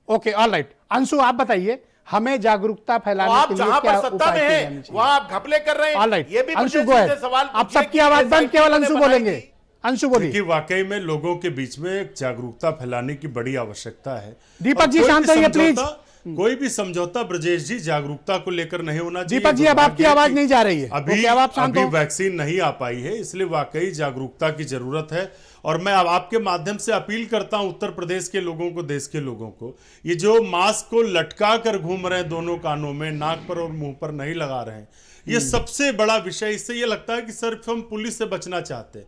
Okay, all right. अंशु आप बताइए, हमें जागरूकता फैलाने आप के लिए जहां क्या पर सत्ता उपाय में किए हैं जाने चाहिए? वहां आप घपले कर रहे हैं। ऑल राइट, ये भी अंशु प्रदेश को से सवाल है। आप पूछिए सबकी कि आवाज SIT बंद, केवल अंशु ने बोलेंगे। बनाई थी। अंशु बोलिए। कि वाकई में लोगों के बीच में एक जागरूकता फैलाने की बड़ी आवश्यकता है। दीपक और जी, कोई शांत भी होइए, समझौता- प्लीज। कोई भी समझौता ब्रजेश जी जागरूकता को लेकर नहीं होना चाहिए। दीपक जी, अब आपकी दुर्भाग्य आवाज कि नहीं जा रही है। अभी ओके, अब आप शांत अभी हो। वैक्सीन नहीं आ पाई है, इसलिए वाकई जागरूकता की जरूरत है। और मैं अब आपके माध्यम से अपील करता हूं उत्तर प्रदेश के लोगों को, देश के लोगों को, ये जो मास्क को लटका कर घूम रहे हैं दोनों कानों में, नाक पर और मुंह पर नहीं लगा रहे हैं, ये सबसे बड़ा विषय। इससे ये लगता है कि सिर्फ हम पुलिस से बचना चाहते हैं।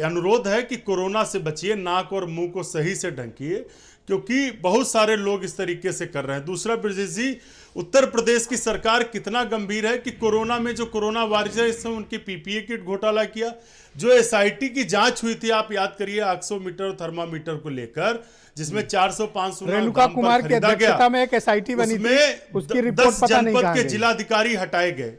अनुरोध है कि कोरोना से बचिए, नाक और मुंह को सही से ढंकिए, क्योंकि बहुत सारे लोग इस तरीके से कर रहे हैं। दूसरा ब्रजेश जी, उत्तर प्रदेश की सरकार कितना गंभीर है कि कोरोना में जो कोरोना वॉरियर्स है, इसमें उनकी पीपीई किट घोटाला किया, जो एसआईटी की जांच हुई थी, आप याद करिए, ऑक्सीमीटर थर्मामीटर को लेकर, जिसमें 400-500 रेणुका कुमार की अध्यक्षता में एक एसआईटी बनी थी, उसकी रिपोर्ट 10 पता नहीं जनपद कहां के गई। जिलाधिकारी हटाए गए।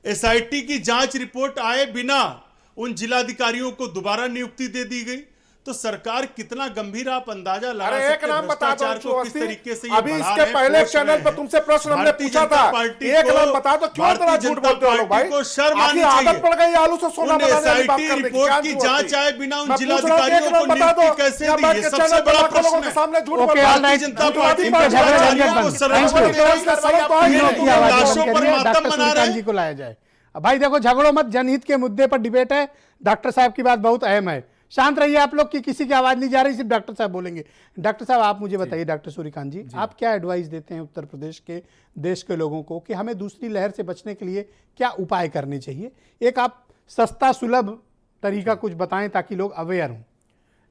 एसआईटी की जांच रिपोर्ट आए बिना उन जिलाधिकारियों को दोबारा नियुक्ति दे दी गई। तो सरकार कितना गंभीर, आप अंदाजा लगा अरे सकते एक हैं नाम बता दो, भ्रष्टाचार को किस तरीके से ये अभी बढ़ा इसके रहे हैं, पहले पोस्ट चैनल रहे पर हैं। तुमसे प्रश्न हमने भारतीय पूछा जनता था, पार्टी एक को- नाम बता दो, क्यों इतना भारतीय झूठ जनता बोलते हो लोग पार्टी भाई? को शर्म आनी आखिर आदत चाहिए। पड़ गई आलू से सोना उन बनाने वाली बात SIT करने की, रिपोर्ट क्या की जरूरत जांच थी? आए बिना उन मैं पूछ रहा हूं कि जिलाधिकारियों एक को नाम बता दो, नियुक्ति कैसे या दी? बैठ ये के सबसे चैनल पर बड़ा लाखों लोगों प्रश्न के है। सामने झूठ ओके, बोल रहे ऑल हैं। राइट, जनता इनके पार्टी झगड़े कर्मचारियों झंझट को बंद। सरल थैंक यू। कर देगा, इसका सवाल तो ही तीनों नहीं। की आवाज बंद लाशों पर करिए, मातम डॉक्टर मना रहे सूर्यकांत हैं। जी को लाया जाए। अब भाई देखो, झगड़ो मत, जनहित के मुद्दे पर डिबेट है। डॉक्टर साहब की बात बहुत अहम है। शांत रहिए आप लोग, की किसी की आवाज नहीं जा रही, सिर्फ डॉक्टर साहब बोलेंगे। डॉक्टर साहब आप मुझे बताइए, डॉक्टर सूर्यकांत जी, आप क्या एडवाइस देते हैं उत्तर प्रदेश के, देश के लोगों को कि हमें दूसरी लहर से बचने के लिए क्या उपाय करने चाहिए? एक आप सस्ता सुलभ तरीका कुछ बताएं ताकि लोग अवेयर हों।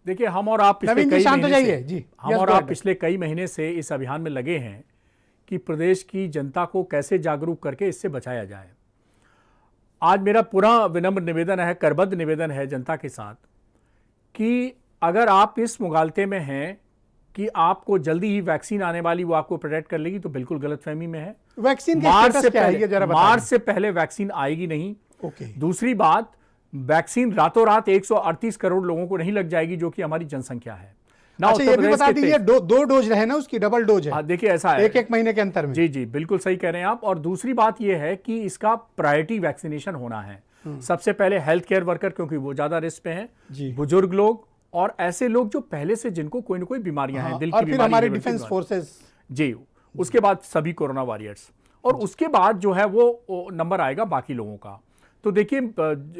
देखिए, हम और आप पिछले नवीन जी कई शांत हो महीने जाइए से जी। हम Yes, और go आप ahead. पिछले कई महीने से इस अभियान में लगे हैं कि प्रदेश की जनता को कैसे जागरूक करके इससे बचाया जाए। आज मेरा पूरा विनम्र निवेदन है, करबद्ध निवेदन है जनता के साथ कि अगर आप इस मुगालते में हैं कि आपको जल्दी ही वैक्सीन आने वाली, वो आपको प्रोटेक्ट कर लेगी, तो बिल्कुल गलतफहमी में है। वैक्सीन के मार्च स्टेटस से क्या है, ये पहले, जरा बताइए। मार्च से पहले वैक्सीन आएगी नहीं। ओके। दूसरी बात, वैक्सीन रातों रात 138 करोड़ लोगों को नहीं लग जाएगी, जो कि हमारी जनसंख्या है ना। अच्छा, ये भी बता दीजिए, दो डोज रहे ना उसकी, डबल डोज है। देखिए ऐसा है, एक महीने के अंतर में। जी जी, बिल्कुल सही कह रहे हैं आप। और दूसरी बात यह है कि इसका प्रायोरिटी वैक्सीनेशन होना है। सबसे पहले हेल्थ केयर वर्कर, क्योंकि वो ज्यादा रिस्क पे हैं, बुजुर्ग लोग और ऐसे लोग जो पहले से जिनको कोई ना कोई बीमारियां हैं, दिल की और फिर बीमारी, हमारे लिवर की डिफेंस बीमारी। फोर्सेस जी, उसके बाद सभी कोरोना वॉरियर्स, और उसके बाद जो है वो नंबर आएगा बाकी लोगों का। तो देखिए,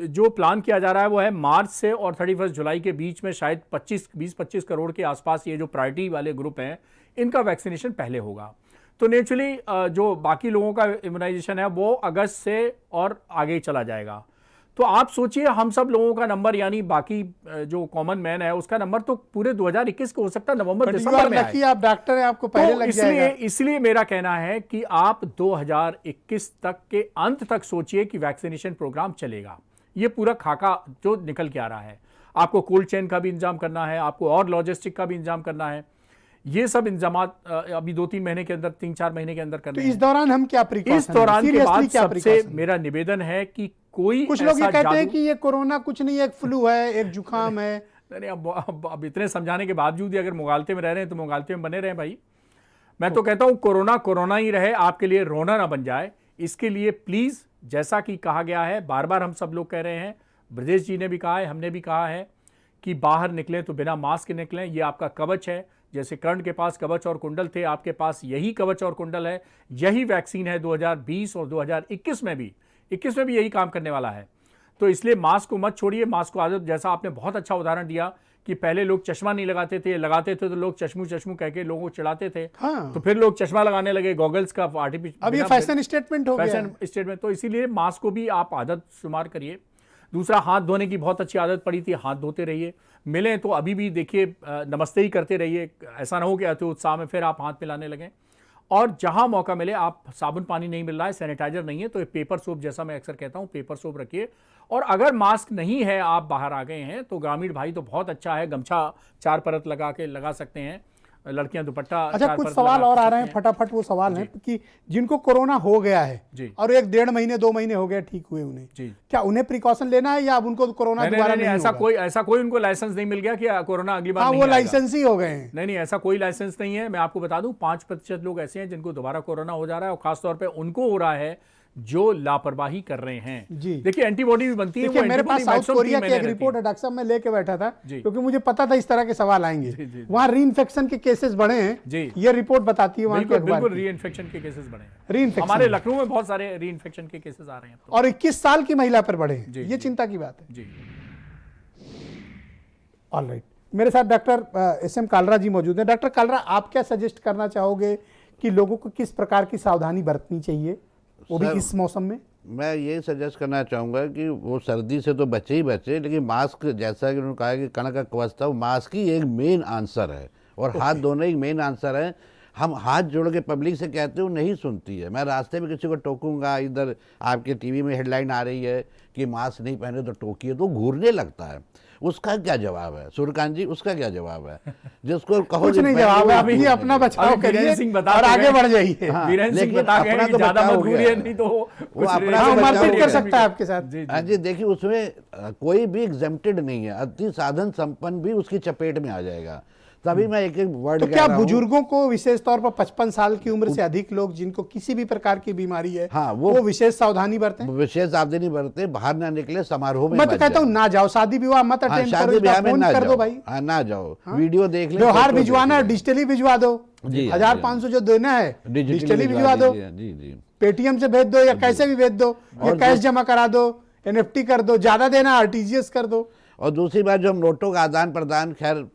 जो प्लान किया जा रहा है वो है मार्च से और 31 जुलाई के बीच में शायद 20-25 करोड़ के आसपास ये जो प्रायोरिटी वाले ग्रुप हैं, इनका वैक्सीनेशन पहले होगा। तो नेचुरली जो बाकी लोगों का इम्यूनाइजेशन है वो अगस्त से और आगे चला जाएगा। तो आप सोचिए, हम सब लोगों का नंबर, यानी बाकी जो कॉमन मैन है उसका नंबर तो पूरे 2021 को हो सकता है नवंबर दिसंबर में आए। आप डॉक्टर हैं, आपको पहले तो लग जाएगा। इसलिए मेरा कहना है कि आप 2021 तक के अंत तक सोचिए कि वैक्सीनेशन प्रोग्राम चलेगा। ये पूरा खाका जो निकल के आ रहा है। आपको कोल्ड चेन का भी इंतजाम करना है, आपको और लॉजिस्टिक का भी इंतजाम करना है। ये सब इंतजामात अभी 2-3 महीने के अंदर, 3-4 महीने के अंदर तो करने इस दौरान हम क्या प्रिकॉशन, इस दौरान के बाद सबसे प्रिकॉशन? मेरा निवेदन है कि कोई कुछ लोग ये ऐसा कहते हैं जादू- कि ये कोरोना कुछ नहीं, एक फ्लू है, एक जुकाम है। नहीं, अब इतने समझाने के बावजूद ही अगर मुगालते में रह रहे हैं तो मुगालते में बने रहे भाई। मैं तो कहता हूं कोरोना कोरोना ही रहे, आपके लिए रोना ना बन जाए। इसके लिए प्लीज, जैसा कि कहा गया है, बार बार हम सब लोग कह रहे हैं, ब्रजेश जी ने भी कहा है, हमने भी कहा है कि बाहर निकलें तो बिना मास्क के निकलें। ये आपका कवच है। जैसे कर्ण के पास कवच और कुंडल थे, आपके पास यही कवच और कुंडल है। यही वैक्सीन है 2020 और 2021 में भी, 21 में भी यही काम करने वाला है। तो इसलिए मास्क को मत छोड़िए। मास्क को आदत, जैसा आपने बहुत अच्छा उदाहरण दिया कि पहले लोग चश्मा नहीं लगाते थे, लगाते थे तो लोग चश्मू चश्मू कह के लोगों को चिढ़ाते थे। हाँ। तो फिर लोग चश्मा लगाने लगे, गॉगल्स का आर्टिफिशियल। अब ये फैशन स्टेटमेंट हो गया फैशन है। स्टेटमेंट। तो इसीलिए मास्क को भी आप आदत शुमार करिए। दूसरा, हाथ धोने की बहुत अच्छी आदत पड़ी थी, हाथ धोते रहिए। मिलें तो अभी भी देखिए नमस्ते ही करते रहिए। ऐसा ना हो कि अति उत्साह में फिर आप हाथ मिलाने लगें। और जहां मौका मिले, आप साबुन पानी नहीं मिल रहा है, सैनिटाइजर नहीं है, तो पेपर सोप, जैसा मैं अक्सर कहता हूं, पेपर सोप रखिए। और अगर मास्क नहीं है, आप बाहर आ गए हैं, तो ग्रामीण भाई तो बहुत अच्छा है, गमछा 4 परत लगा सकते हैं। लड़कियां दुपट्टा। अच्छा, कुछ सवाल और आ रहे हैं, फटाफट वो सवाल हैं कि जिनको कोरोना हो गया है जी। और 1-1.5 महीने 2 महीने हो गए ठीक हुए उन्हें, जी। क्या उन्हें प्रिकॉशन लेना है या अब उनको कोरोना दोबारा नहीं होगा? ऐसा कोई उनको लाइसेंस नहीं मिल गया कि कोरोना अगली बार हाँ, नहीं वो आएगा। लाइसेंस ही हो गए हैं। नहीं, ऐसा कोई लाइसेंस नहीं है। मैं आपको बता दूं, 5% लोग ऐसे हैं जिनको दोबारा कोरोना हो जा रहा है, और खासतौर पे उनको हो रहा है जो लापरवाही कर रहे हैं। जी। देखिए, एंटीबॉडी भी बनती है। देखिए, वो मेरे पास एंटीबॉडी साउथ maximum कोरिया 3 की एक महीने रिपोर्ट रहती है, डॉक्टर साहब, मैं लेके बैठा था जी। क्योंकि मुझे पता था इस तरह के सवाल आएंगे। जी। वहाँ री इन्फेक्शन के केसेस बढ़े हैं, जी। ये रिपोर्ट बताती है है। वहाँ के बिल्कुल अखबार बिल्कुल, की। री इन्फेक्शन के केसेस बढ़े हैं। री-इन्फेक्शन हमारे में। लखनऊ में बहुत सारे री इन्फेक्शन के केसेस आ रहे हैं अब तो। और 21 साल की महिला पर बढ़े हैं, जी, ये जी। चिंता की बात है। जी। ऑलराइट, मेरे साथ डॉक्टर SM कालरा जी मौजूद हैं। डॉक्टर कालरा, आप क्या सजेस्ट करना चाहोगे कि लोगों को किस प्रकार की सावधानी बरतनी चाहिए, वो भी सर, इस मौसम में? मैं ये सजेस्ट करना चाहूँगा कि वो सर्दी से तो बचे ही बचे, लेकिन मास्क, जैसा कि उन्होंने कहा कि कण का कवच था, वो मास्क ही एक मेन आंसर है, और हाथ धोना एक मेन आंसर है। हम हाथ जोड़ के पब्लिक से कहते हो, नहीं सुनती है। मैं रास्ते में किसी को टोकूंगा, इधर आपके टीवी में हेडलाइन आ रही है कि मास्क नहीं पहने तो टोकिए, तो घूरने लगता है। उसका क्या जवाब है सूर्यकांत जी? उसका क्या जवाब है? जिसको कहो कुछ नहीं जवाब है, अभी अपना बचाव करिए वीरेंद्र सिंह बता और के आगे गए। बढ़ जाइए। हाँ, वीरेंद्र सिंह लेकिन बता गए अपना कि तो ज्यादा बचाव मत हो घूरिए, गया। नहीं तो वो अपना रेस तो हाँ, में बचाव मारपीट हो कर गया। सकता है आपके साथ। जी, हाँ जी, देखिए, उसमें कोई भी एग्जेम्प्टेड नहीं है, अति साधन संपन्न भी उसकी चपेट में आ जाएगा। तभी मैं एक वर्ड तो कह क्या रहा हूं। बुजुर्गों को, विशेष तौर पर 55 साल की उम्र से अधिक लोग जिनको किसी भी प्रकार की बीमारी है, हाँ, वो विशेष सावधानी बरतें? विशेष सावधानी बरते, बाहर ना निकले, समारोह में मैं तो मत कहता हूँ जाए। ना जाओ, शादी विवाह मत हाँ, अटेंड शादी करो, ब्याह में फोन ना कर दो जाओ। भाई। हाँ, ना जाओ, वीडियो देख ले, व्यवहार फोटो भिजवाना देख है, ले। डिजिटली भिजवा दो, जी, 1500 जो देना है डिजिटली भिजवा दो, जी जी। पेटीएम से भेज दो या कैसे भी भेज दो, या कैश जमा करा दो, NFT कर दो, ज्यादा देना RTGS कर दो। और दूसरी बात, जो हम नोटों का आदान प्रदान, खैर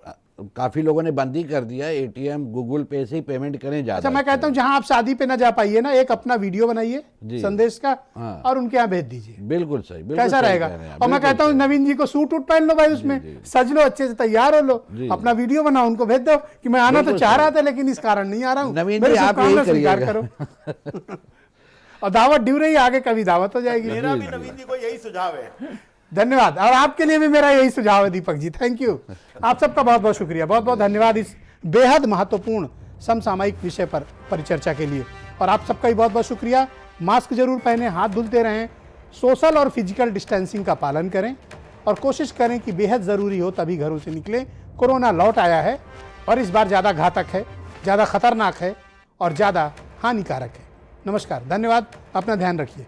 काफी लोगों ने बंदी कर दिया, ATM गूगल पे से ही पेमेंट करें ज्यादा। अच्छा, मैं कहता हूँ जहां आप शादी पे ना जा पाइए ना, एक अपना वीडियो बनाइए जी। संदेश का, हाँ। और उनके यहाँ भेज दीजिए। बिल्कुल सही, बिल्कुल कैसा सही रहेगा? कह रहे हैं आप, और मैं बिल्कुल कहता हूँ सही। नवीन जी को सूट उट पहन लो भाई, उसमें सज लो, अच्छे से तैयार हो लो, जी। अपना वीडियो बनाओ, उनको भेज दो कि मैं आना तो बिल्कुल चाह सही। रहा था लेकिन इस कारण नहीं आ रहा हूँ, नवीन मेरी जी, आप शुभकामना यही स्वीकार करिएगा। करो। और दावत ड्यू रही, आगे कभी दावत हो जाएगी। मेरा भी नवीन जी को यही सुझाव है। धन्यवाद, और आपके लिए भी मेरा यही सुझाव है दीपक जी, थैंक यू। आप सबका बहुत बहुत शुक्रिया, बहुत बहुत धन्यवाद इस बेहद महत्वपूर्ण समसामयिक विषय पर परिचर्चा के लिए। और आप सबका भी बहुत बहुत शुक्रिया। मास्क जरूर पहने, हाथ धुलते रहें, सोशल और फिजिकल डिस्टेंसिंग का पालन करें, और कोशिश करें कि बेहद ज़रूरी हो तभी घरों से निकलें। कोरोना लौट आया है और इस बार ज़्यादा घातक है, ज़्यादा खतरनाक है और ज़्यादा हानिकारक है। नमस्कार, धन्यवाद, अपना ध्यान रखिए।